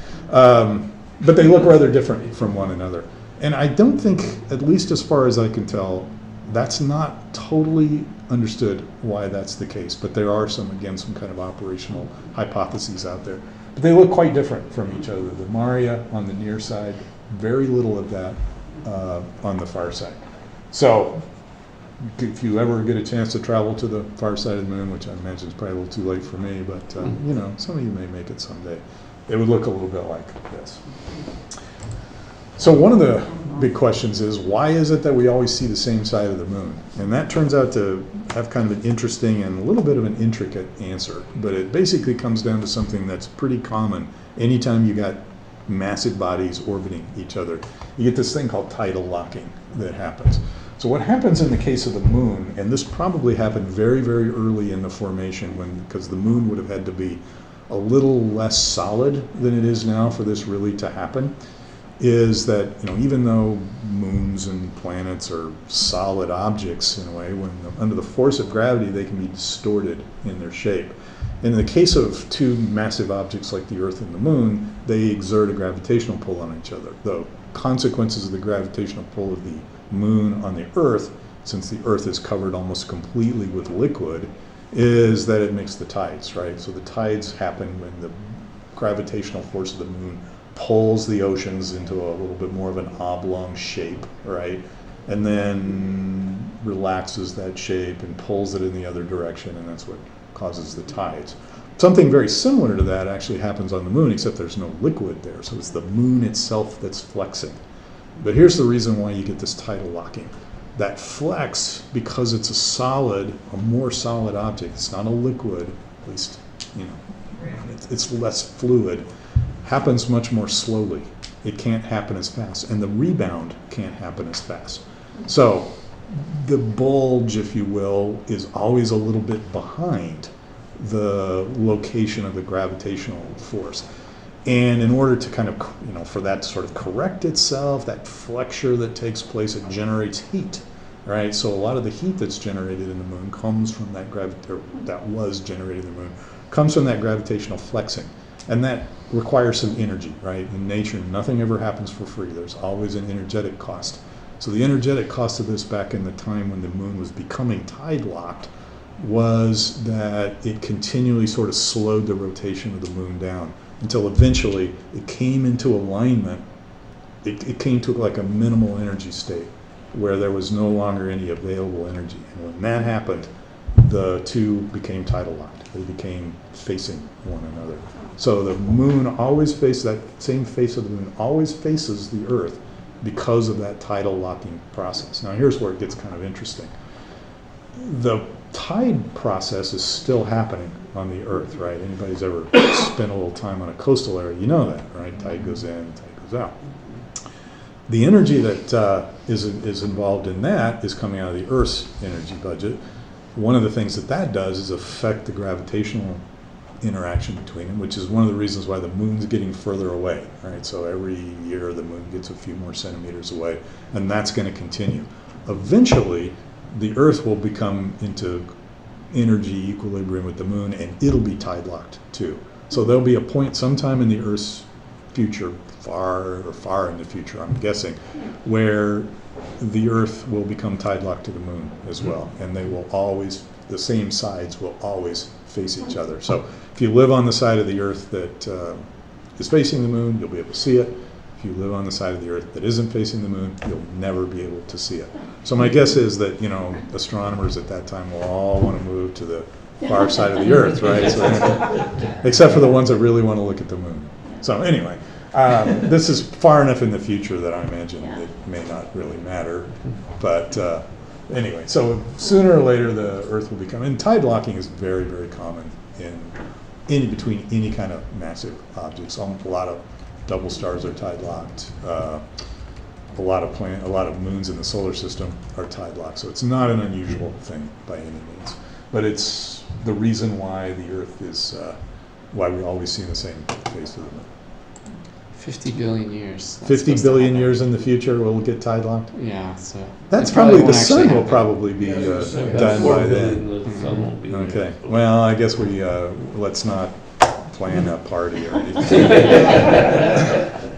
But they look rather different from one another. And I don't think, at least as far as I can tell, that's not totally understood why that's the case. But there are some kind of operational hypotheses out there. But they look quite different from each other. The Maria on the near side, very little of that on the far side. So if you ever get a chance to travel to the far side of the moon, which I imagine is probably a little too late for me, but some of you may make it someday, it would look a little bit like this. So one of the big questions is, why is it that we always see the same side of the moon? And that turns out to have kind of an interesting and a little bit of an intricate answer, but it basically comes down to something that's pretty common anytime you got massive bodies orbiting each other. You get this thing called tidal locking that happens. So what happens in the case of the moon, and this probably happened very, very early in the formation, because the moon would have had to be a little less solid than it is now for this really to happen, is that even though moons and planets are solid objects in a way, under the force of gravity they can be distorted in their shape. In the case of two massive objects like the Earth and the Moon, they exert a gravitational pull on each other. The consequences of the gravitational pull of the Moon on the Earth, since the Earth is covered almost completely with liquid, is that it makes the tides, right? So the tides happen when the gravitational force of the Moon pulls the oceans into a little bit more of an oblong shape, right? And then relaxes that shape and pulls it in the other direction, and that's what causes the tides. Something very similar to that actually happens on the moon, except there's no liquid there, so it's the moon itself that's flexing. But here's the reason why you get this tidal locking. That flex, because it's a more solid object, it's not a liquid, at least, it's less fluid, happens much more slowly. It can't happen as fast, and the rebound can't happen as fast. So the bulge, if you will, is always a little bit behind the location of the gravitational force. And in order to kind of, for that to sort of correct itself, that flexure that takes place, it generates heat, right? So a lot of the heat that's generated in the moon comes from that was generated in the moon, comes from that gravitational flexing. And that requires some energy, right? In nature, nothing ever happens for free. There's always an energetic cost. So the energetic cost of this back in the time when the moon was becoming tide-locked was that it continually sort of slowed the rotation of the moon down until eventually it came into alignment. It came to like a minimal energy state where there was no longer any available energy. And when that happened, the two became tidal locked. They became facing one another. So the moon always faces, that same face of the moon always faces the Earth because of that tidal locking process. Now here's where it gets kind of interesting. The tide process is still happening on the Earth, right? Anybody's ever spent a little time on a coastal area, you know that, right? Tide goes in, tide goes out. The energy that is involved in that is coming out of the Earth's energy budget. One of the things that does is affect the gravitational interaction between them, which is one of the reasons why the moon's getting further away, right? So every year the moon gets a few more centimeters away, and that's going to continue. Eventually, the Earth will become into energy equilibrium with the moon, and it'll be tide locked too. So there'll be a point sometime in the Earth's future, far in the future, I'm guessing, where the Earth will become tide locked to the moon as well, and they will always, the same sides will always face each other. So if you live on the side of the Earth that is facing the moon, you'll be able to see it. If you live on the side of the Earth that isn't facing the moon, you'll never be able to see it. So my guess is that, you know, astronomers at that time will all want to move to the far side of the Earth, right? So, except for the ones that really want to look at the moon. So anyway, this is far enough in the future that I imagine it may not really matter. But anyway, so sooner or later the Earth will become, and tide locking is very, very common in between any kind of massive objects. A lot of double stars are tide locked. A lot of moons in the solar system are tide locked. So it's not an unusual thing by any means. But it's the reason why the Earth is, why we always see the same face of the moon. 50 billion years. That's 50 supposed to billion happen. years in the future, we'll get tide locked. Yeah, so. That's it probably, the won't actually sun will happen. probably be done by then. The sun won't be there. Okay, well, I guess we, let's not plan a party or anything.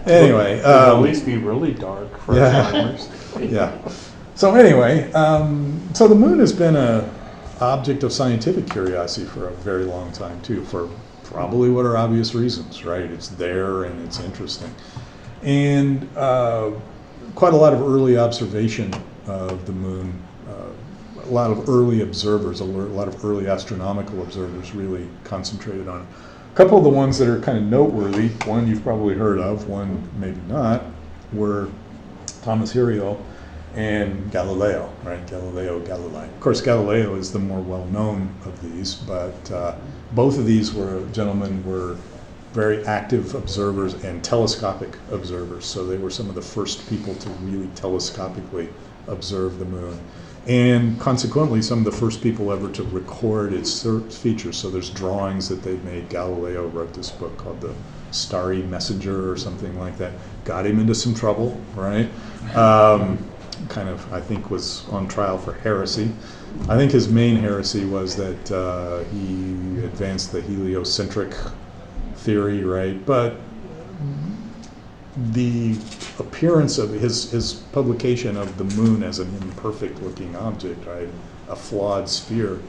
Anyway. It'll at least be really dark for astronomers. Yeah. So anyway, so the moon has been a object of scientific curiosity for a very long time too, for probably what are obvious reasons, right? It's there and it's interesting. And quite a lot of early observation of the moon, a lot of early observers, a lot of early astronomical observers really concentrated on it. A couple of the ones that are kind of noteworthy, one you've probably heard of, one maybe not, were Thomas Hiriot and Galileo, right? Galileo Galilei. Of course, Galileo is the more well-known of these, but both of these gentlemen were very active observers and telescopic observers. So they were some of the first people to really telescopically observe the moon. And consequently, some of the first people ever to record its features. So there's drawings that they've made. Galileo wrote this book called The Starry Messenger or something like that. Got him into some trouble, right? Kind of, I think, was on trial for heresy. I think his main heresy was that he advanced the heliocentric theory, right? But the appearance of his publication of the moon as an imperfect looking object, right, a flawed sphere,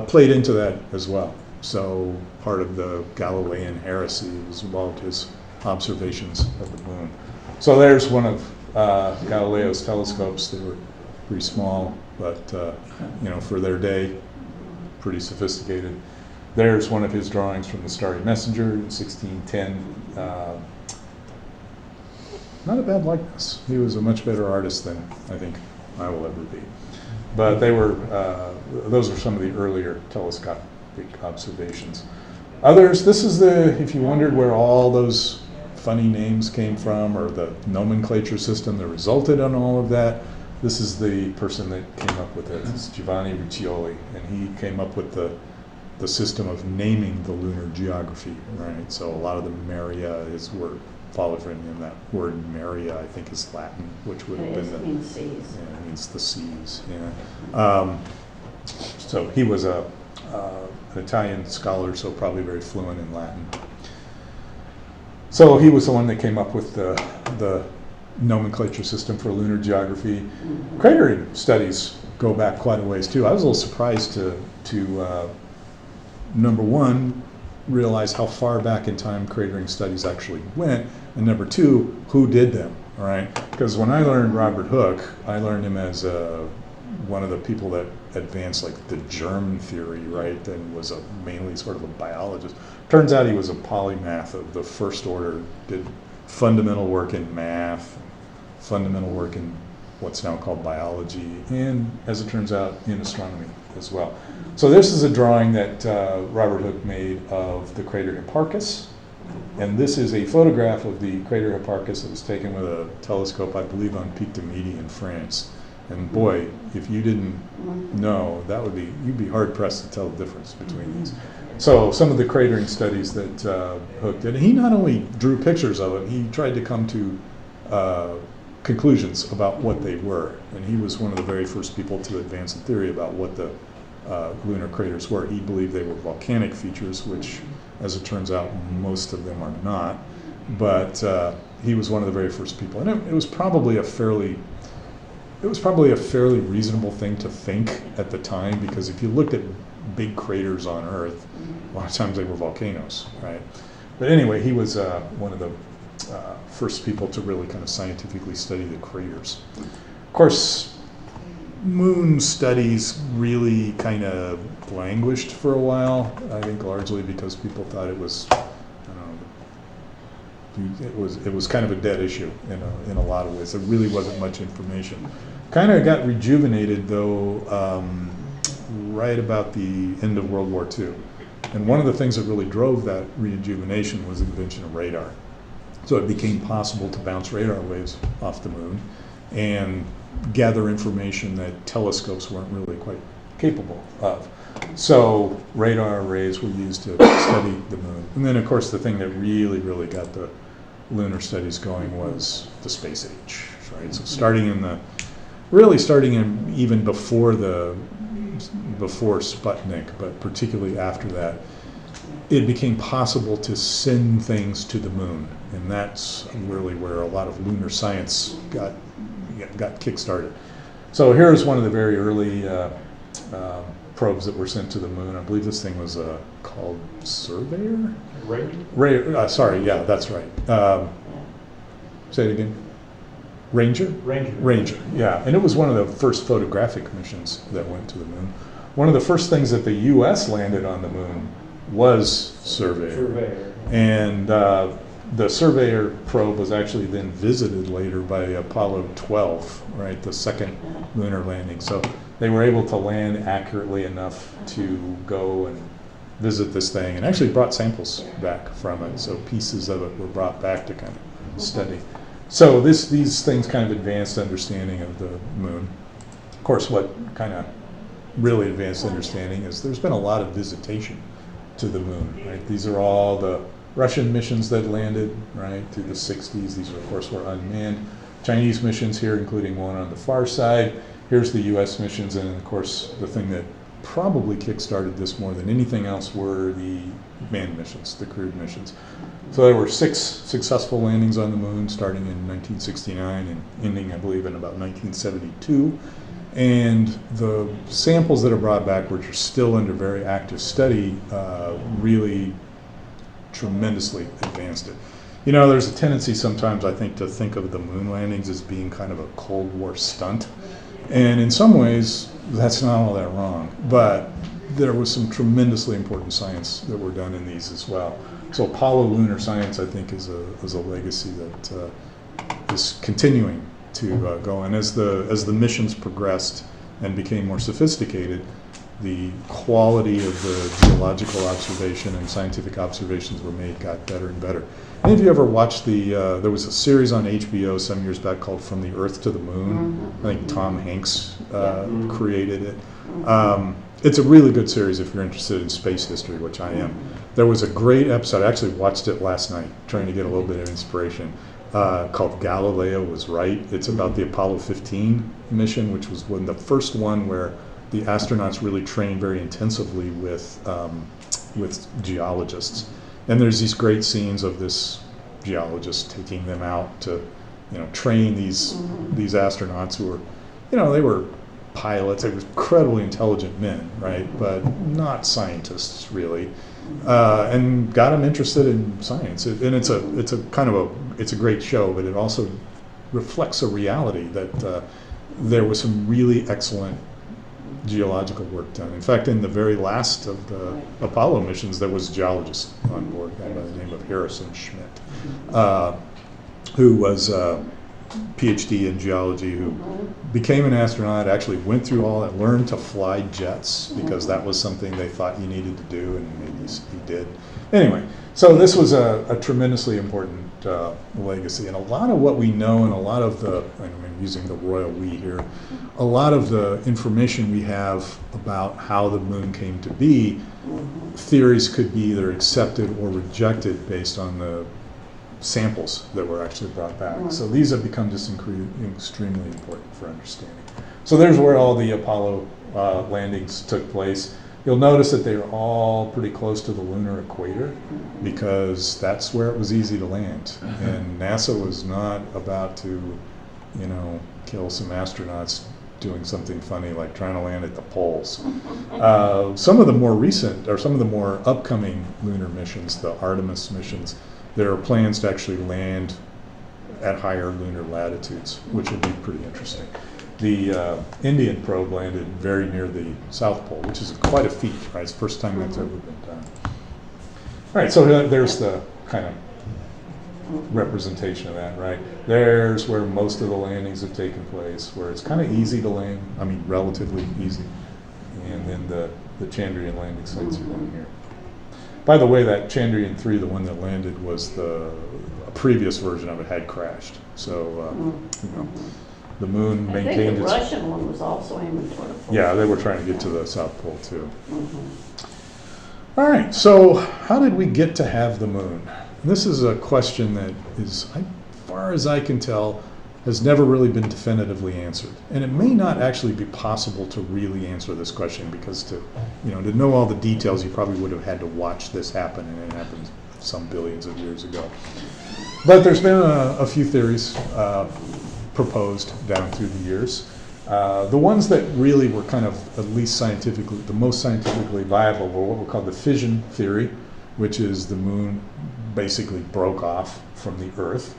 played into that as well. So part of the Galilean heresy was about his observations of the moon. So there's one of Galileo's telescopes. They were pretty small, but for their day, pretty sophisticated. There's one of his drawings from the Starry Messenger in 1610. Not a bad likeness. He was a much better artist than I think I will ever be. But they were, those are some of the earlier telescopic observations. Others, this is if you wondered where all those funny names came from, or the nomenclature system that resulted in all of that, this is the person that came up with it. It's Giovanni Riccioli, and he came up with the system of naming the lunar geography, right? So a lot of the Maria followed from him. That word Maria, I think, is Latin, which would have been means seas. Yeah, it means the seas. Yeah. So he was an Italian scholar, so probably very fluent in Latin. So he was the one that came up with the nomenclature system for lunar geography. Mm-hmm. Cratering studies go back quite a ways too. I was a little surprised to number one, realize how far back in time cratering studies actually went, and number two, who did them, all right? Because when I learned Robert Hooke, I learned him as one of the people that advanced like the germ theory, right, and was mainly sort of a biologist. Turns out he was a polymath of the first order, did fundamental work in math, fundamental work in what's now called biology, and as it turns out, in astronomy as well. So this is a drawing that Robert Hooke made of the crater Hipparchus, and this is a photograph of the crater Hipparchus that was taken with a telescope, I believe, on Pic de Midi in France. And boy, if you didn't know, you'd be hard pressed to tell the difference between these. So some of the cratering studies that Hooke did, he not only drew pictures of it, he tried to come to conclusions about what they were. And he was one of the very first people to advance a theory about what the lunar craters were. He believed they were volcanic features, which, as it turns out, most of them are not. but he was one of the very first people, and it was probably a fairly reasonable thing to think at the time, because if you looked at big craters on Earth, a lot of times they were volcanoes, right? But anyway, he was one of the first people to really kind of scientifically study the craters. Of course, moon studies really kind of languished for a while, I think largely because people thought it was, it was kind of a dead issue in a lot of ways. There really wasn't much information. Kind of got rejuvenated though right about the end of World War II. And one of the things that really drove that rejuvenation was the invention of radar. So it became possible to bounce radar waves off the moon and gather information that telescopes weren't really quite capable of. So radar arrays were used to study the moon. And then of course the thing that really got the lunar studies going was the space age, right? So starting in even before Sputnik, but particularly after that, it became possible to send things to the moon. And that's really where a lot of lunar science got kick-started. So here's one of the very early probes that were sent to the moon. I believe this thing was called Surveyor? Sorry, yeah, that's right. Say it again. Ranger, yeah. And it was one of the first photographic missions that went to the moon. One of the first things that the U.S. landed on the moon was Surveyor. And the Surveyor probe was actually then visited later by Apollo 12, right, the second lunar landing. So they were able to land accurately enough to go and visit this thing, and actually brought samples back from it. So pieces of it were brought back to kind of study. So these things kind of advanced understanding of the moon. Of course, what kind of really advanced understanding is there's been a lot of visitation to the moon, right? These are all the Russian missions that landed, right, through the 60s. These, of course, were unmanned. Chinese missions here, including one on the far side. Here's the U.S. missions, and of course, the thing that probably kick-started this more than anything else were the manned missions, the crewed missions. So there were 6 successful landings on the moon, starting in 1969 and ending, I believe, in about 1972. And the samples that are brought back, which are still under very active study, really tremendously advanced it. You know, there's a tendency sometimes, I think, to think of the moon landings as being kind of a Cold War stunt. And in some ways, that's not all that wrong. But there was some tremendously important science that were done in these as well. So Apollo lunar science, I think, is a legacy that is continuing to go. And as the missions progressed and became more sophisticated, the quality of the geological observation and scientific observations were made got better and better. Any of you ever watched there was a series on HBO some years back called From the Earth to the Moon? I think Tom Hanks created it. It's a really good series if you're interested in space history, which I am. There was a great episode, I actually watched it last night, trying to get a little bit of inspiration, called Galileo Was Right. It's about the Apollo 15 mission, which was the first one where the astronauts really trained very intensively with geologists. And there's these great scenes of this geologist taking them out to, train these astronauts who were, they were pilots. They were incredibly intelligent men, right? But not scientists really, and got them interested in science. And it's a great show, but it also reflects a reality that there was some really excellent geological work done. In fact, in the very last of the Apollo missions, there was a geologist on board, a guy by the name of Harrison Schmitt, who was a PhD in geology, who became an astronaut, actually went through all that, learned to fly jets, because that was something they thought you needed to do, and maybe he did. Anyway, so this was a tremendously important legacy, and a lot of what we know, and a lot of I'm using the royal we here, a lot of the information we have about how the moon came to be, theories could be either accepted or rejected based on the samples that were actually brought back. So these have become just extremely important for understanding. So there's where all the Apollo landings took place. You'll notice that they are all pretty close to the lunar equator because that's where it was easy to land. And NASA was not about to, you know, kill some astronauts doing something funny like trying to land at the poles. Some of the more recent, or some of the more upcoming lunar missions, the Artemis missions, there are plans to actually land at higher lunar latitudes, which will be pretty interesting. The Indian probe landed very near the South Pole, which is quite a feat, right? It's the first time that's ever been done. All right, so there's the kind of representation of that, right? There's where most of the landings have taken place, where it's kind of easy to land, I mean, relatively easy. And then the Chandrayaan landing sites are down here. By the way, that Chandrayaan-3, the one that landed, was a previous version of it had crashed. So, you know, the moon I maintained think the its... Russian one was also aiming toward the pole. Yeah, they were trying to get to the South Pole too. All right, so how did we get to have the moon? This is a question that is, as far as I can tell, has never really been definitively answered. And it may not actually be possible to really answer this question because to know all the details, you probably would have had to watch this happen, and it happened some billions of years ago. But there's been a few theories proposed down through the years. The ones that really were kind of at least scientifically, the most scientifically viable were what we call the fission theory, which is the moon basically broke off from the Earth.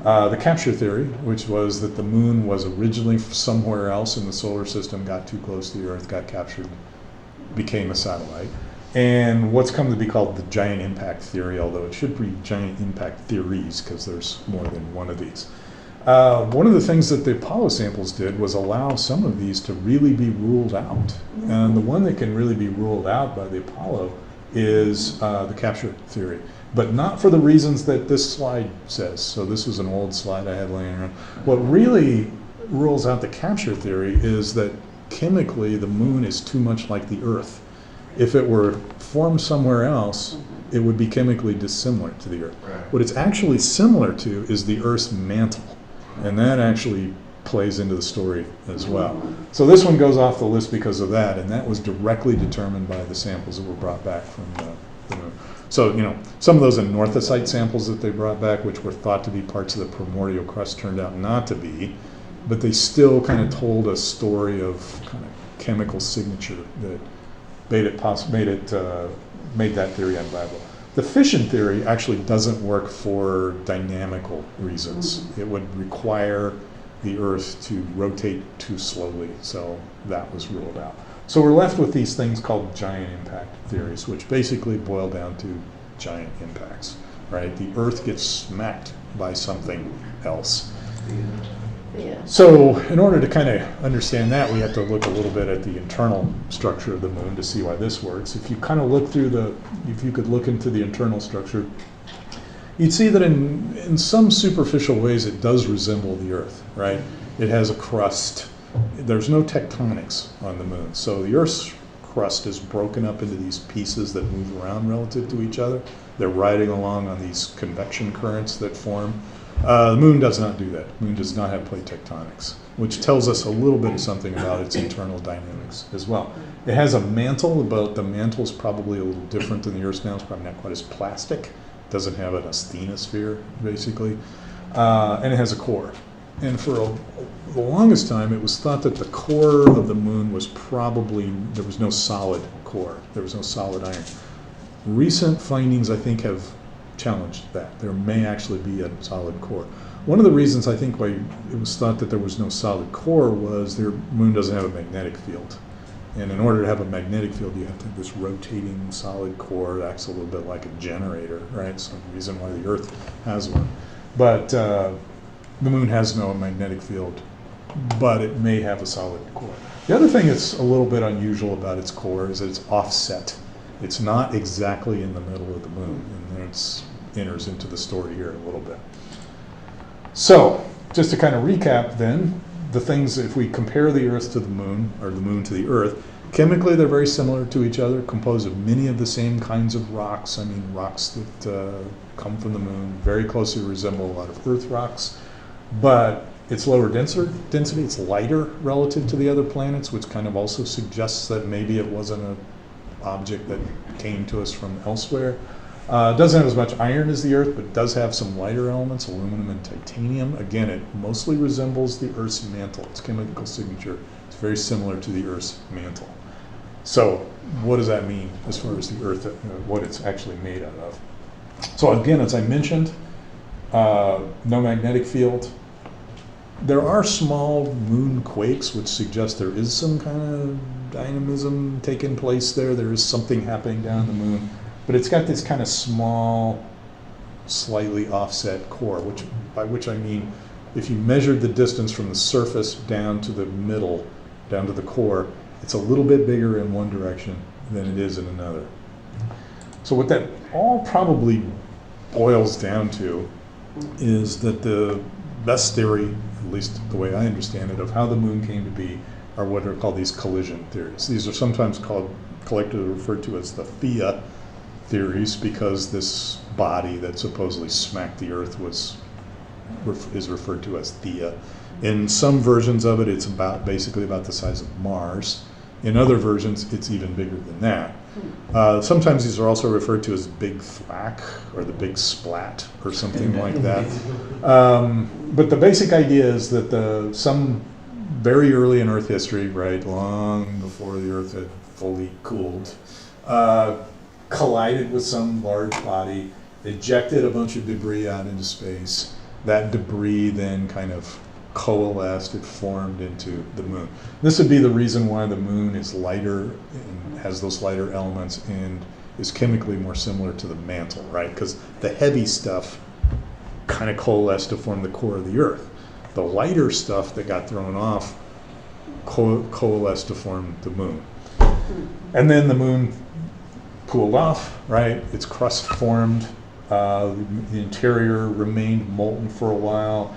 The capture theory, which was that the moon was originally somewhere else in the solar system, got too close to the Earth, got captured, became a satellite. And what's come to be called the giant impact theory, although it should be giant impact theories because there's more than one of these. One of the things that the Apollo samples did was allow some of these to really be ruled out. And the one that can really be ruled out by the Apollo is the capture theory, but not for the reasons that this slide says. So this was an old slide I had laying around. What really rules out the capture theory is that chemically the moon is too much like the Earth. If it were formed somewhere else, it would be chemically dissimilar to the Earth. Right. What it's actually similar to is the Earth's mantle. And that actually plays into the story as well. So this one goes off the list because of that, and that was directly determined by the samples that were brought back from the moon. So, some of those anorthosite samples that they brought back, which were thought to be parts of the primordial crust, turned out not to be, but they still kind of told a story of kind of chemical signature that made that theory unviable. The fission theory actually doesn't work for dynamical reasons. It would require the Earth to rotate too slowly, so that was ruled out. So we're left with these things called giant impact theories, which basically boil down to giant impacts, right? The Earth gets smacked by something else. Yeah. So in order to kind of understand that, we have to look a little bit at the internal structure of the moon to see why this works. If you kind of look through if you could look into the internal structure, you'd see that in some superficial ways it does resemble the Earth, right? It has a crust. There's no tectonics on the moon. So the Earth's crust is broken up into these pieces that move around relative to each other. They're riding along on these convection currents that form. The moon does not do that. The moon does not have plate tectonics, which tells us a little bit of something about its internal dynamics as well. It has a mantle, but the mantle is probably a little different than the Earth's mantle. It's probably not quite as plastic. It doesn't have an asthenosphere, basically. And it has a core. And for the longest time, it was thought that the core of the moon was there was no solid core. There was no solid iron. Recent findings, I think, have challenged that. There may actually be a solid core. One of the reasons I think why it was thought that there was no solid core was the moon doesn't have a magnetic field. And in order to have a magnetic field, you have to have this rotating solid core that acts a little bit like a generator, right? Some reason why the Earth has one. But the moon has no magnetic field, but it may have a solid core. The other thing that's a little bit unusual about its core is that it's offset. It's not exactly in the middle of the moon, and then it enters into the story here a little bit. So, just to kind of recap then, the things, if we compare the Earth to the moon, or the moon to the Earth, chemically they're very similar to each other, composed of many of the same kinds of rocks. I mean, rocks that come from the moon very closely resemble a lot of Earth rocks, but it's lower density, it's lighter relative to the other planets, which kind of also suggests that maybe it wasn't object that came to us from elsewhere. Doesn't have as much iron as the Earth, but does have some lighter elements, aluminum and titanium. Again, it mostly resembles the Earth's mantle. Its chemical signature is very similar to the Earth's mantle. So what does that mean as far as the Earth, what it's actually made out of? So again, as I mentioned, no magnetic field. There are small moon quakes, which suggest there is some kind of dynamism taking place there. There is something happening down the moon. But it's got this kind of small, slightly offset core, by which I mean, if you measured the distance from the surface down to the middle, down to the core, it's a little bit bigger in one direction than it is in another. So what that all probably boils down to is that the best theory, at least the way I understand it, of how the moon came to be are what are called these collision theories. These are sometimes collectively referred to as the Theia theories, because this body that supposedly smacked the Earth is referred to as Theia. In some versions of it, it's basically about the size of Mars. In other versions, it's even bigger than that. Sometimes these are also referred to as Big Thwack or the Big Splat or something like that. But the basic idea is that some very early in Earth history, right, long before the Earth had fully cooled, collided with some large body, ejected a bunch of debris out into space. That debris then kind of coalesced, it formed into the moon. This would be the reason why the moon is lighter and has those lighter elements and is chemically more similar to the mantle, right? Because the heavy stuff kind of coalesced to form the core of the Earth. The lighter stuff that got thrown off coalesced to form the moon. And then the moon cooled off, right? Its crust formed. The interior remained molten for a while.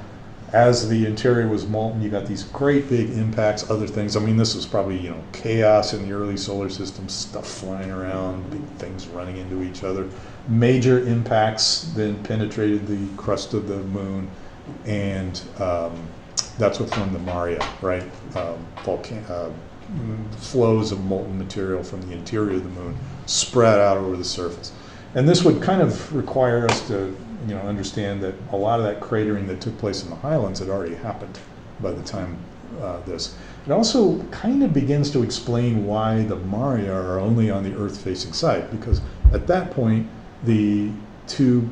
As the interior was molten, you got these great big impacts, other things. I mean, this was probably, chaos in the early solar system, stuff flying around, big things running into each other. Major impacts then penetrated the crust of the moon, and that's what formed the Maria, right? Flows of molten material from the interior of the moon spread out over the surface. And this would kind of require us to understand that a lot of that cratering that took place in the highlands had already happened by the time this. It also kind of begins to explain why the Maria are only on the Earth-facing side, because at that point, the two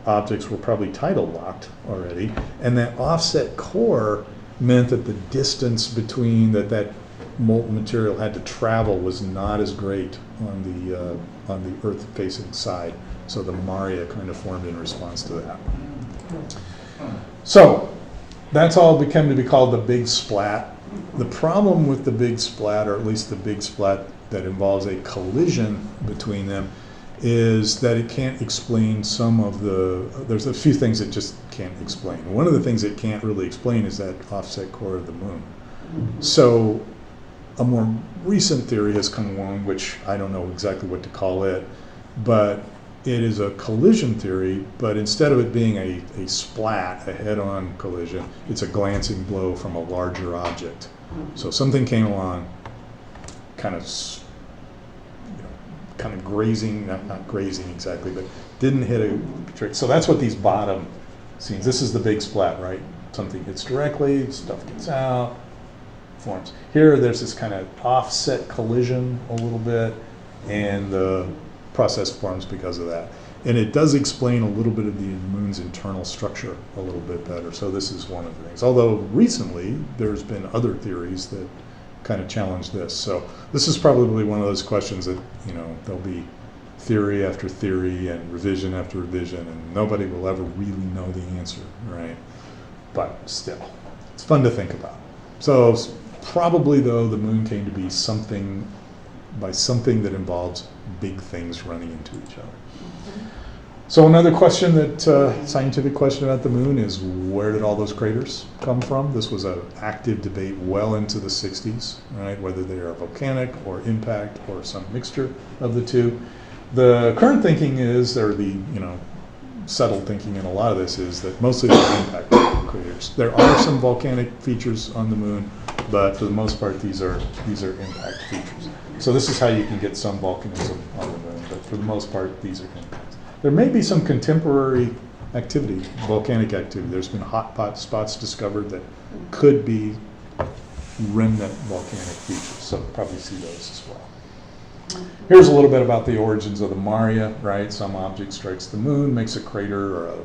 objects were probably tidal locked already, and that offset core meant that the distance between that molten material had to travel was not as great on the Earth-facing side. So the Maria kind of formed in response to that. So that's all became to be called the Big Splat. The problem with the Big Splat, or at least the Big Splat that involves a collision between them, is that it can't explain there's a few things it just can't explain. One of the things it can't really explain is that offset core of the moon. So a more recent theory has come along, which I don't know exactly what to call it, but it is a collision theory, but instead of it being a splat, a head-on collision, it's a glancing blow from a larger object. So something came along, kind of grazing, not grazing exactly, but didn't hit a trick. So that's what these bottom scenes, this is the big splat, right? Something hits directly, stuff gets out, forms. Here, there's this kind of offset collision a little bit, and the process forms because of that. And it does explain a little bit of the moon's internal structure a little bit better. So this is one of the things. Although recently, there's been other theories that kind of challenge this. So this is probably one of those questions that, there'll be theory after theory and revision after revision, and nobody will ever really know the answer, right? But still, it's fun to think about. So probably, though, the moon came to be something that involves big things running into each other. So another question scientific question about the moon is, where did all those craters come from? This was an active debate well into the 60s, right? Whether they are volcanic or impact or some mixture of the two. The current thinking is, or the settled thinking in a lot of this, is that mostly they're impact craters. There are some volcanic features on the moon, but for the most part, these are impact features. So this is how you can get some volcanism on the moon, but for the most part, these are impacts. There may be some contemporary activity, volcanic activity. There's been hot spots discovered that could be remnant volcanic features, so probably see those as well. Here's a little bit about the origins of the Maria, right? Some object strikes the moon, makes a crater or a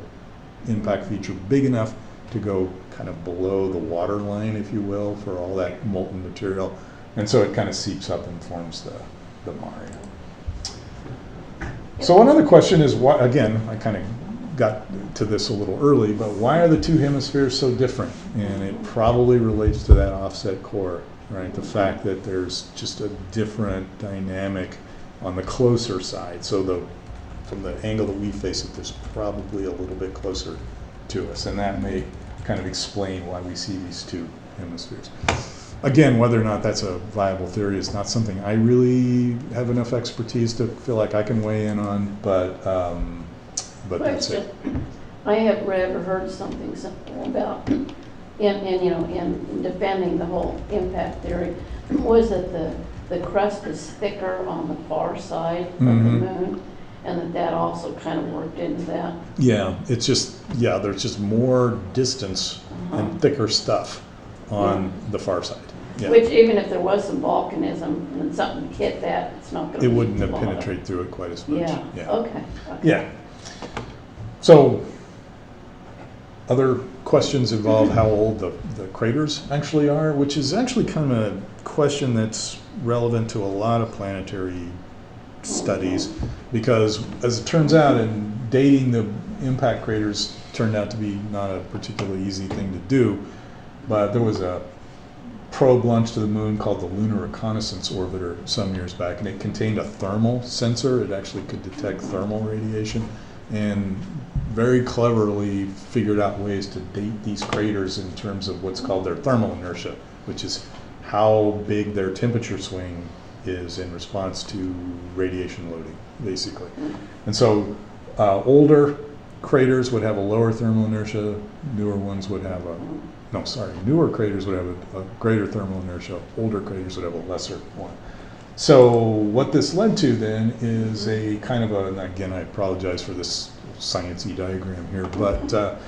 impact feature big enough to go kind of below the water line, if you will, for all that molten material. And so it kind of seeps up and forms the Maria. So one other question is, why, again, I kind of got to this a little early, but why are the two hemispheres so different? And it probably relates to that offset core, right? The fact that there's just a different dynamic on the closer side. So from the angle that we face it, there's probably a little bit closer to us, and that may kind of explain why we see these two hemispheres. Again, whether or not that's a viable theory is not something I really have enough expertise to feel like I can weigh in on, but that's it. I have read or heard something about, in defending the whole impact theory, was that the crust is thicker on the far side of the moon, and that also kind of worked into that. Yeah, it's just, there's just more distance and thicker stuff on the far side. Yeah. Which, even if there was some volcanism and something hit that, it's not going to. It wouldn't have penetrated through it quite as much. Yeah. Okay. Yeah. So, other questions involve how old the craters actually are, which is actually kind of a question that's relevant to a lot of planetary studies, because as it turns out, in dating the impact craters turned out to be not a particularly easy thing to do, but there was a probe launched to the moon called the Lunar Reconnaissance Orbiter some years back, and it contained a thermal sensor. It actually could detect thermal radiation, and very cleverly figured out ways to date these craters in terms of what's called their thermal inertia, which is how big their temperature swing is in response to radiation loading, basically. And so older craters would have a lower thermal inertia, newer ones would have newer craters would have a greater thermal inertia, older craters would have a lesser one. So what this led to then is a kind of and again, I apologize for this sciencey diagram here, but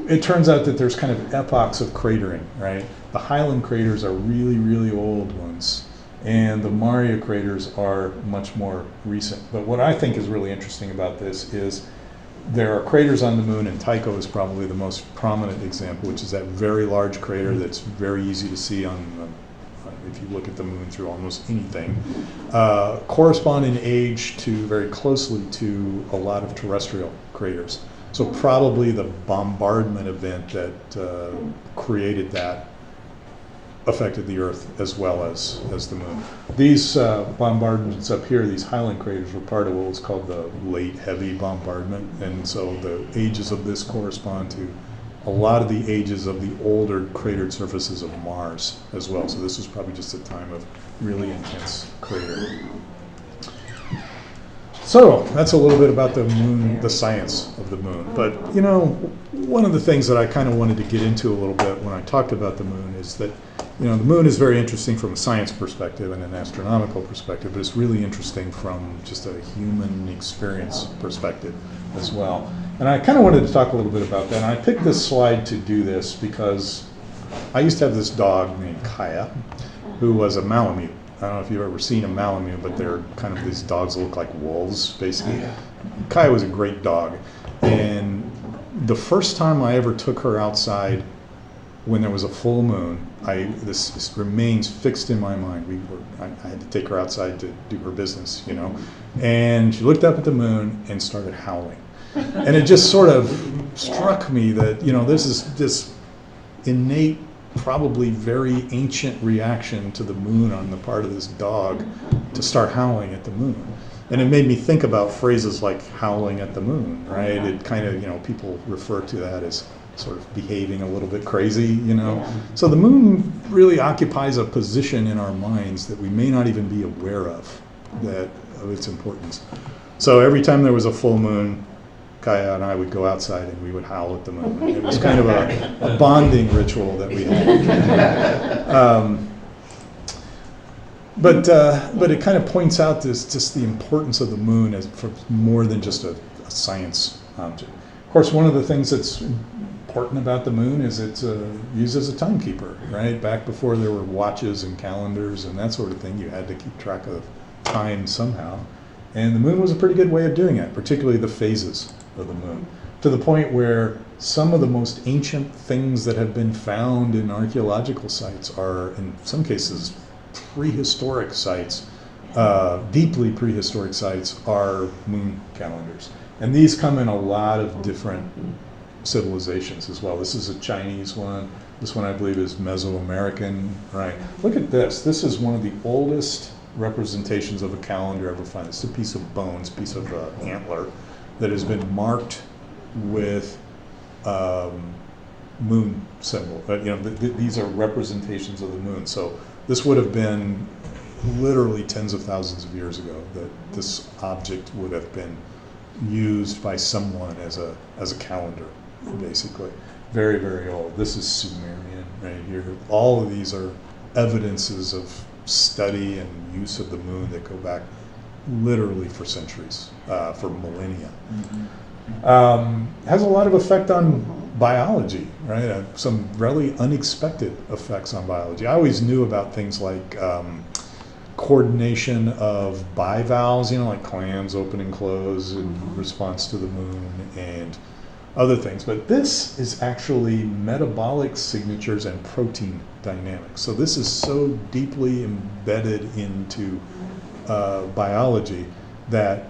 it turns out that there's kind of epochs of cratering, right? The Highland craters are really, really old ones, and the Maria craters are much more recent. But what I think is really interesting about this is there are craters on the moon, and Tycho is probably the most prominent example, which is that very large crater that's very easy to see if you look at the moon through almost anything, correspond in age very closely to a lot of terrestrial craters. So probably the bombardment event that created that affected the Earth as well as the moon. These bombardments up here, these Highland craters, were part of what was called the late heavy bombardment, and so the ages of this correspond to a lot of the ages of the older cratered surfaces of Mars as well. So this was probably just a time of really intense crater. So that's a little bit about the moon, the science of the moon. But one of the things that I kind of wanted to get into a little bit when I talked about the moon is that the moon is very interesting from a science perspective and an astronomical perspective, but it's really interesting from just a human experience perspective as well. And I kind of wanted to talk a little bit about that. And I picked this slide to do this because I used to have this dog named Kaya, who was a Malamute. I don't know if you've ever seen a Malamute, but they're kind of these dogs that look like wolves, basically. Kaya was a great dog. And the first time I ever took her outside when there was a full moon, this remains fixed in my mind. I had to take her outside to do her business, and she looked up at the moon and started howling. And it just sort of struck me that, this is this innate, probably very ancient reaction to the moon on the part of this dog to start howling at the moon. And it made me think about phrases like howling at the moon, right? It kind of, people refer to that as sort of behaving a little bit crazy, So the moon really occupies a position in our minds that we may not even be aware of its importance. So every time there was a full moon, Kaya and I would go outside and we would howl at the moon. It was kind of a bonding ritual that we had. But it kind of points out just the importance of the moon as for more than just a science object. Of course, one of the things that's important about the moon is it's used as a timekeeper, right? Back before there were watches and calendars and that sort of thing, you had to keep track of time somehow. And the moon was a pretty good way of doing it, particularly the phases of the moon, to the point where some of the most ancient things that have been found in archaeological sites are, in some cases, prehistoric sites, deeply prehistoric sites, are moon calendars. And these come in a lot of different civilizations as well. This is a Chinese one. This one, I believe, is Mesoamerican, right? Look at this. This is one of the oldest representations of a calendar ever found. It's a piece of bones, piece of antler that has been marked with moon symbol. These are representations of the moon. So this would have been literally tens of thousands of years ago that this object would have been used by someone as a calendar, basically. Very, very old. This is Sumerian right here. All of these are evidences of study and use of the moon that go back literally for centuries, for millennia. Has a lot of effect on biology, right? Some really unexpected effects on biology. I always knew about things like coordination of bivalves, like clams open and close in response to the moon and other things. But this is actually metabolic signatures and protein dynamics. So this is so deeply embedded into biology that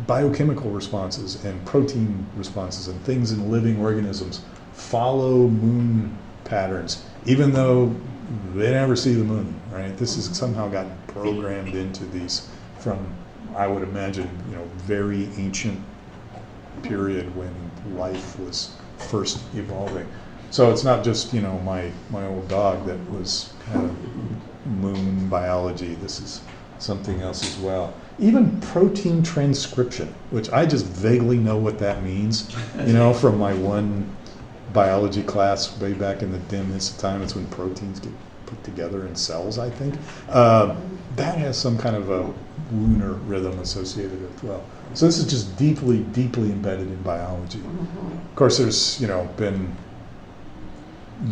biochemical responses and protein responses and things in living organisms follow moon patterns, even though they never see the moon, right? This has somehow gotten programmed into these from, I would imagine, very ancient period when life was first evolving. So it's not just, my old dog that was kind of moon biology. This is something else as well. Even protein transcription, which I just vaguely know what that means, from my one biology class way back in the dimness of time. It's when proteins get put together in cells, I think. That has some kind of a lunar rhythm associated with it as well. So this is just deeply, deeply embedded in biology. Of course, there's, been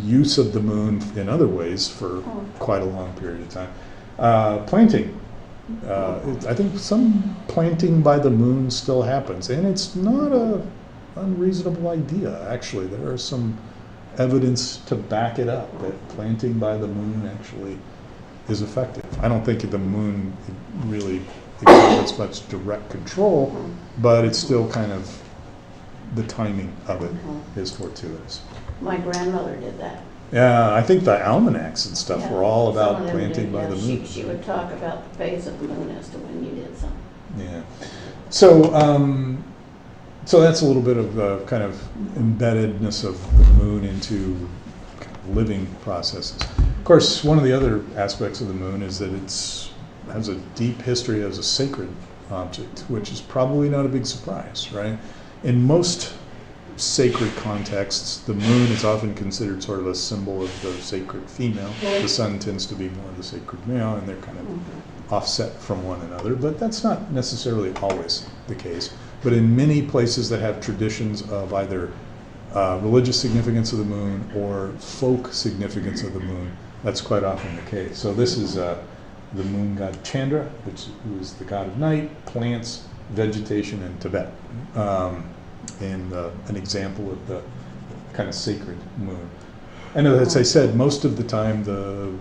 use of the moon in other ways for quite a long period of time. Planting. I think some planting by the moon still happens, and it's not a unreasonable idea, actually. There are some evidence to back it up that planting by the moon actually is effective. I don't think the moon really exhibits much direct control, but it's still kind of, the timing of it is fortuitous. My grandmother did that. Yeah, I think the almanacs and stuff were all Some about of them planting did, by yeah. the moon. She would talk about the phase of the moon as to when you did something. Yeah. So, so that's a little bit of the kind of embeddedness of the moon into kind of living processes. Of course, one of the other aspects of the moon is that has a deep history as a sacred object, which is probably not a big surprise, right? In most sacred contexts, the moon is often considered sort of a symbol of the sacred female. The sun tends to be more the sacred male, and they're kind of offset from one another, but that's not necessarily always the case. But in many places that have traditions of either religious significance of the moon or folk significance of the moon, that's quite often the case. So this is the moon god Chandra, who is the god of night, plants, vegetation, and Tibet. And an example of the kind of sacred moon. And as I said, most of the time the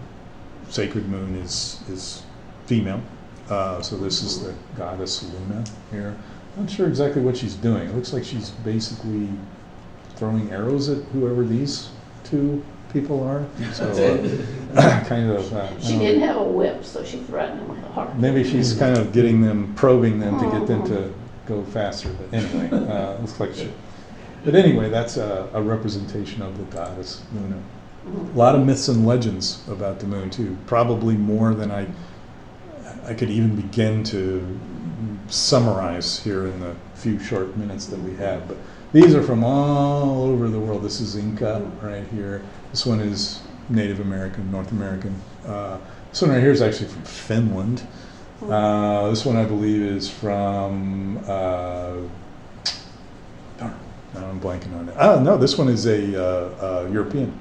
sacred moon is female. So this is the goddess Luna here. I'm not sure exactly what she's doing. It looks like she's basically throwing arrows at whoever these two people are. So kind of. She didn't have a whip, so she threatened them with a heart. Maybe she's kind of probing them to get them to go faster. But anyway, looks like she. But anyway, that's a representation of the goddess Luna. A lot of myths and legends about the moon too. Probably more than I could even begin to summarize here in the few short minutes that we have. But these are from all over the world. This is Inca right here. This one is Native American, North American. This one right here is actually from Finland. This one I believe is from, darn, now I'm blanking on it. Oh, no, this one is a European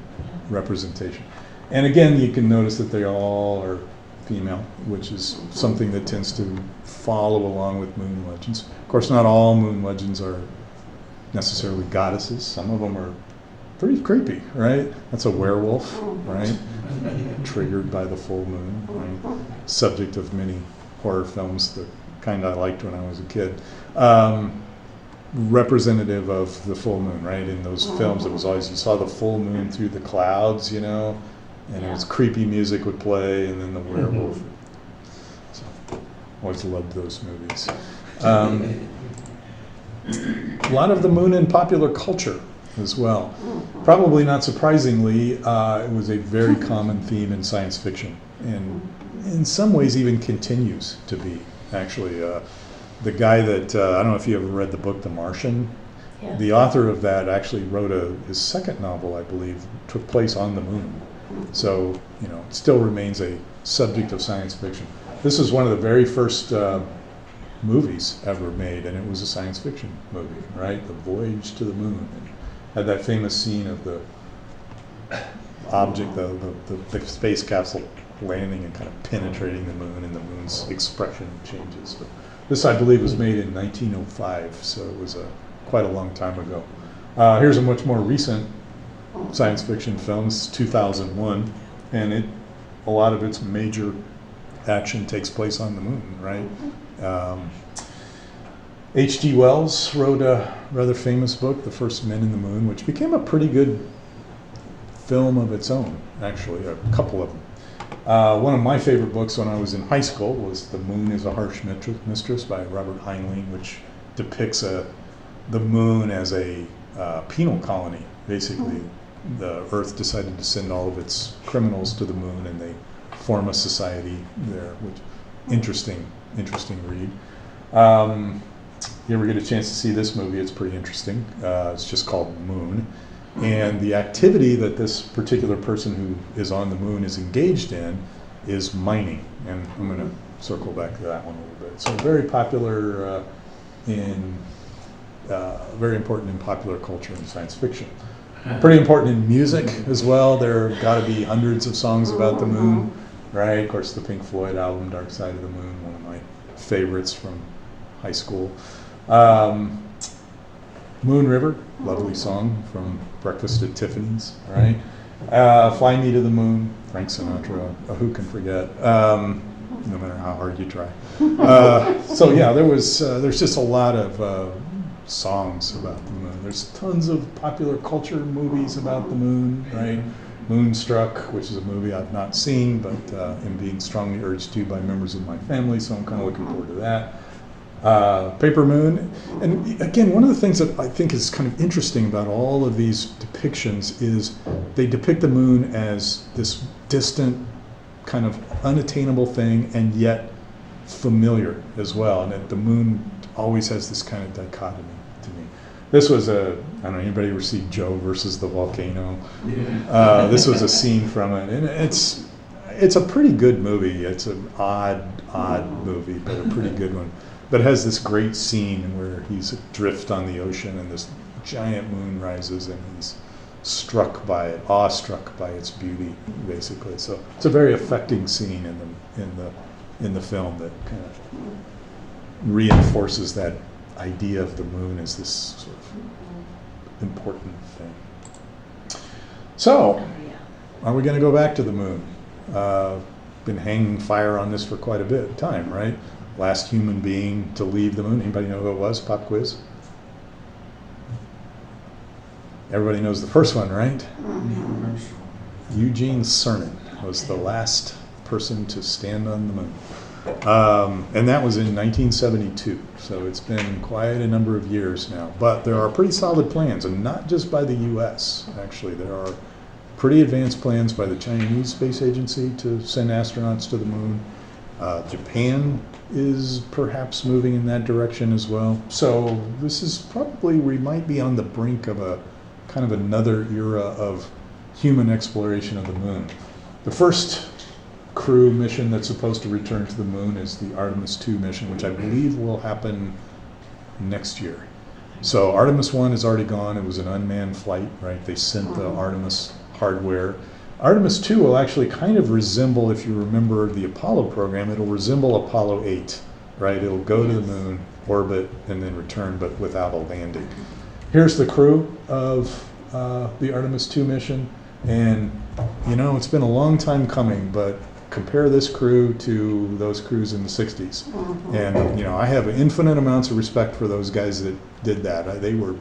representation. And again, you can notice that they all are female, which is something that tends to follow along with moon legends. Of course, not all moon legends are necessarily goddesses. Some of them are pretty creepy, right? That's a werewolf, right? Triggered by the full moon, right? Subject of many horror films, the kind I liked when I was a kid. Representative of the full moon, right? In those films, it was always, you saw the full moon through the clouds, you know, and it was creepy music would play, and then the werewolf. So, always loved those movies. A lot of the moon in popular culture as well. Probably not surprisingly, it was a very common theme in science fiction, and in some ways even continues to be, actually. The guy that, I don't know if you ever read the book The Martian, Yeah. the author of that actually wrote his second novel, I believe, took place on the moon. So, you know, it still remains a subject of science fiction. This is one of the very first movies ever made, and it was a science fiction movie, right? The Voyage to the Moon. And had that famous scene of the object, the space capsule landing and kind of penetrating the moon, and the moon's expression changes. But this, I believe, was made in 1905, so it was quite a long time ago. Here's a much more recent science fiction film, 2001, and a lot of its major action takes place on the moon, right? H.G. Wells wrote a rather famous book, The First Men in the Moon, which became a pretty good film of its own, actually, a couple of them. One of my favorite books when I was in high school was The Moon is a Harsh Mistress by Robert Heinlein, which depicts the moon as a penal colony. Basically, the Earth decided to send all of its criminals to the moon, and they form a society there, which interesting read. You ever get a chance to see this movie? It's pretty interesting. It's just called Moon. And the activity that this particular person who is on the moon is engaged in is mining. And I'm going to circle back to that one a little bit. So very popular very important in popular culture and science fiction. Pretty important in music as well. There have got to be hundreds of songs about the moon, right? Of course, the Pink Floyd album, Dark Side of the Moon, one of my favorites from high school. Moon River, lovely song from Breakfast at Tiffany's, right? Fly Me to the Moon, Frank Sinatra, who can forget, no matter how hard you try. So yeah, there's just a lot of songs about the moon. There's tons of popular culture movies about the moon, right? Moonstruck, which is a movie I've not seen, but am being strongly urged to by members of my family, so I'm kind of looking forward to that. Paper Moon. And again, one of the things that I think is kind of interesting about all of these depictions is they depict the moon as this distant, kind of unattainable thing, and yet familiar as well. And that the moon always has this kind of dichotomy to me. This was I don't know, anybody ever see Joe versus the Volcano? Yeah. This was a scene from it, and it's a pretty good movie. It's an odd movie, but a pretty good one. But it has this great scene where he's adrift on the ocean and this giant moon rises and he's awestruck by its beauty, basically. So it's a very affecting scene in the film that kind of reinforces that idea of the moon as this sort of important thing. So, are we going to go back to the moon? Been hanging fire on this for quite a bit of time, right? Last human being to leave the moon. Anybody know who it was? Pop quiz. Everybody knows the first one, right? Eugene Cernan was the last person to stand on the moon. And that was in 1972. So it's been quite a number of years now. But there are pretty solid plans, and not just by the US, actually. There are pretty advanced plans by the Chinese Space Agency to send astronauts to the moon. Japan is perhaps moving in that direction as well. So this is probably, we might be on the brink of a kind of another era of human exploration of the moon. The first crew mission that's supposed to return to the moon is the Artemis 2 mission, which I believe will happen next year. So Artemis 1 is already gone. It was an unmanned flight, right? They sent the Artemis hardware. Artemis 2 will actually kind of resemble, if you remember the Apollo program, it'll resemble Apollo 8, right? It'll go to the moon, orbit, and then return, but without a landing. Here's the crew of the Artemis 2 mission, and you know, it's been a long time coming, but compare this crew to those crews in the 60s. And you know, I have infinite amounts of respect for those guys that did that. They were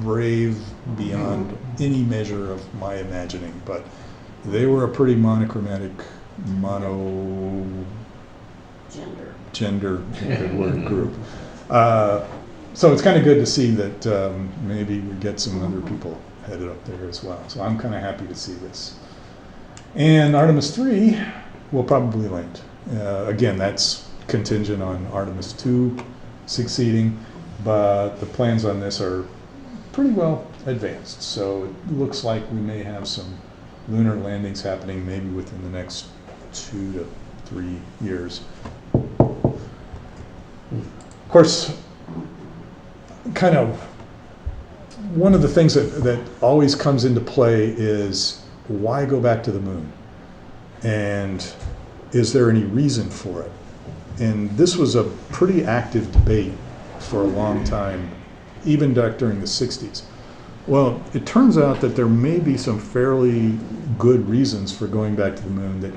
brave beyond any measure of my imagining, but they were a pretty monochromatic, gender good word group. So it's kind of good to see that maybe we get some other people headed up there as well. So I'm kind of happy to see this. And Artemis 3 will probably land. Again, that's contingent on Artemis 2 succeeding, but the plans on this are pretty well advanced. So it looks like we may have some lunar landings happening maybe within the next 2 to 3 years. Of course, kind of one of the things that always comes into play is, why go back to the moon? And is there any reason for it? And this was a pretty active debate for a long time, even during the 60s. Well, it turns out that there may be some fairly good reasons for going back to the moon that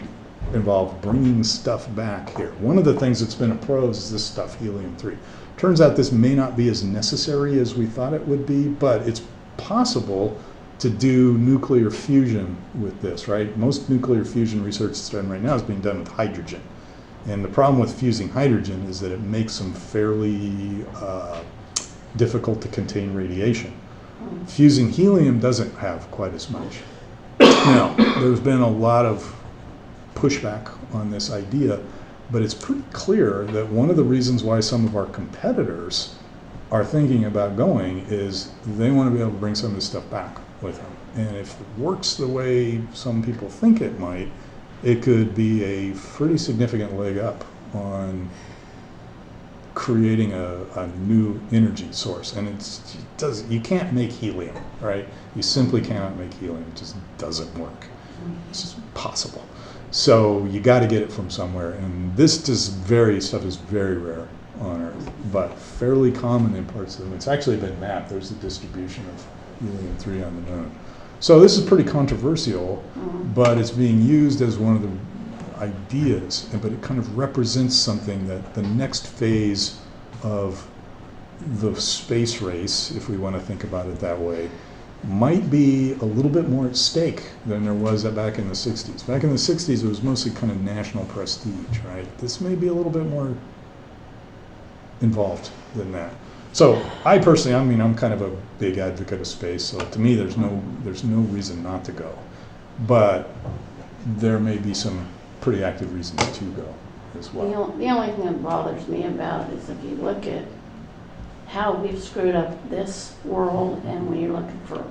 involve bringing stuff back here. One of the things that's been opposed is this stuff, helium-3. Turns out this may not be as necessary as we thought it would be, but it's possible to do nuclear fusion with this, right? Most nuclear fusion research that's done right now is being done with hydrogen. And the problem with fusing hydrogen is that it makes them fairly difficult to contain radiation. Fusing helium doesn't have quite as much. Now, there's been a lot of pushback on this idea, but it's pretty clear that one of the reasons why some of our competitors are thinking about going is they want to be able to bring some of this stuff back with them. And if it works the way some people think it might, it could be a pretty significant leg up on creating a new energy source. And you can't make helium, right? You simply cannot make helium. It just doesn't work. It's just possible. So you got to get it from somewhere. And this stuff is very rare on Earth, but fairly common in parts of the moon. It's actually been mapped. There's the distribution of helium-3 on the moon. So this is pretty controversial, but it's being used as one of the ideas, but it kind of represents something that the next phase of the space race, if we want to think about it that way, might be a little bit more at stake than there was back in the 60s. Back in the 60s, it was mostly kind of national prestige, right? This may be a little bit more involved than that. So I personally, I'm kind of a big advocate of space. So to me, there's no reason not to go, but there may be some pretty active reasons to go as well. The only thing that bothers me about it is if you look at how we've screwed up this world, and when you're looking for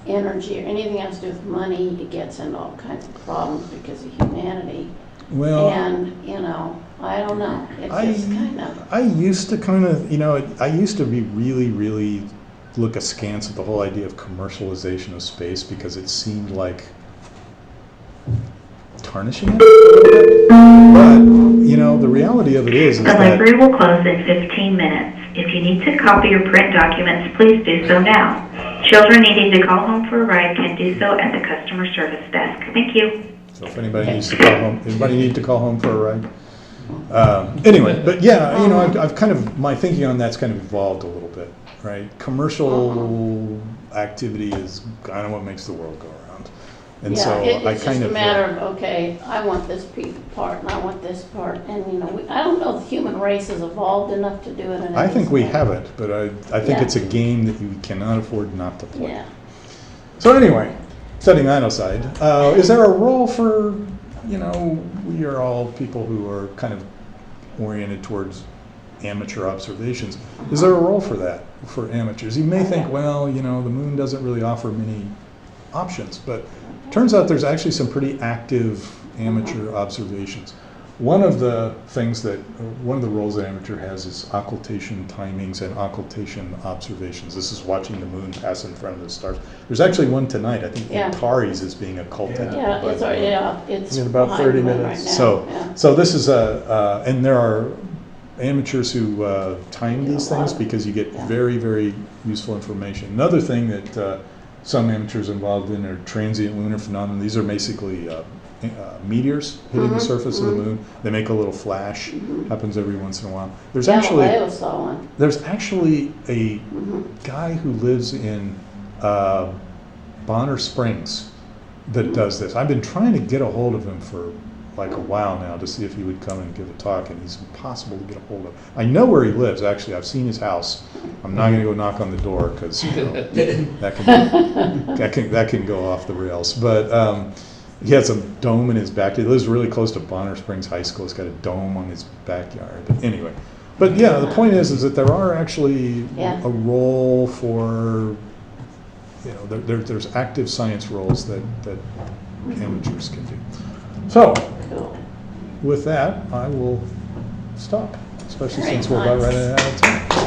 energy or anything else to do with money, it gets into all kinds of problems because of humanity. Well, and I don't know. It's just kind of. I used to I used to be really look askance at the whole idea of commercialization of space because it seemed like tarnishing it a little bit. But, the reality of it is The that library will close in 15 minutes. If you need to copy or print documents, please do so now. Children needing to call home for a ride can do so at the customer service desk. Thank you. So if anybody needs to call home, anybody need to call home for a ride? Anyway, but yeah, I've kind of, my thinking on that's kind of evolved a little bit, right? Commercial activity is kind of what makes the world go around. And so it's just a matter of, okay, I want this part and I want this part. And, I don't know if the human race has evolved enough to do it. I think we haven't, but I think it's a game that you cannot afford not to play. Yeah. So anyway, setting that aside, is there a role for, we are all people who are kind of oriented towards amateur observations. Is there a role for that, for amateurs? You may think, well, you know, the moon doesn't really offer many options, but turns out there's actually some pretty active amateur observations. One of the things that, one of the roles that amateur has is occultation timings and occultation observations. This is watching the moon pass in front of the stars. There's actually one tonight. I think Yeah. Antares is being occulted. Yeah, it's, by the moon. it's In about behind 30 the moon minutes. right now, So, yeah. so this is and there are amateurs who time Yeah, these a lot things of- because you get yeah. very, very useful information. Another thing that some amateurs involved in are transient lunar phenomena. These are basically meteors hitting the surface of the moon. They make a little flash. Happens every once in a while. There's actually Galileo saw one. there's actually a guy who lives in Bonner Springs that does this. I've been trying to get a hold of him for like a while now to see if he would come and give a talk, and he's impossible to get a hold of. I know where he lives, actually. I've seen his house. I'm not going to go knock on the door because that can go off the rails. But he has a dome in his back. He lives really close to Bonner Springs High School. He's got a dome on his backyard. But anyway, but yeah, the point is that there are actually Yeah. a role for, you know, there's active science roles that amateurs can do. So, Cool. with that, I will stop, especially Very since we're about nice. running out of time.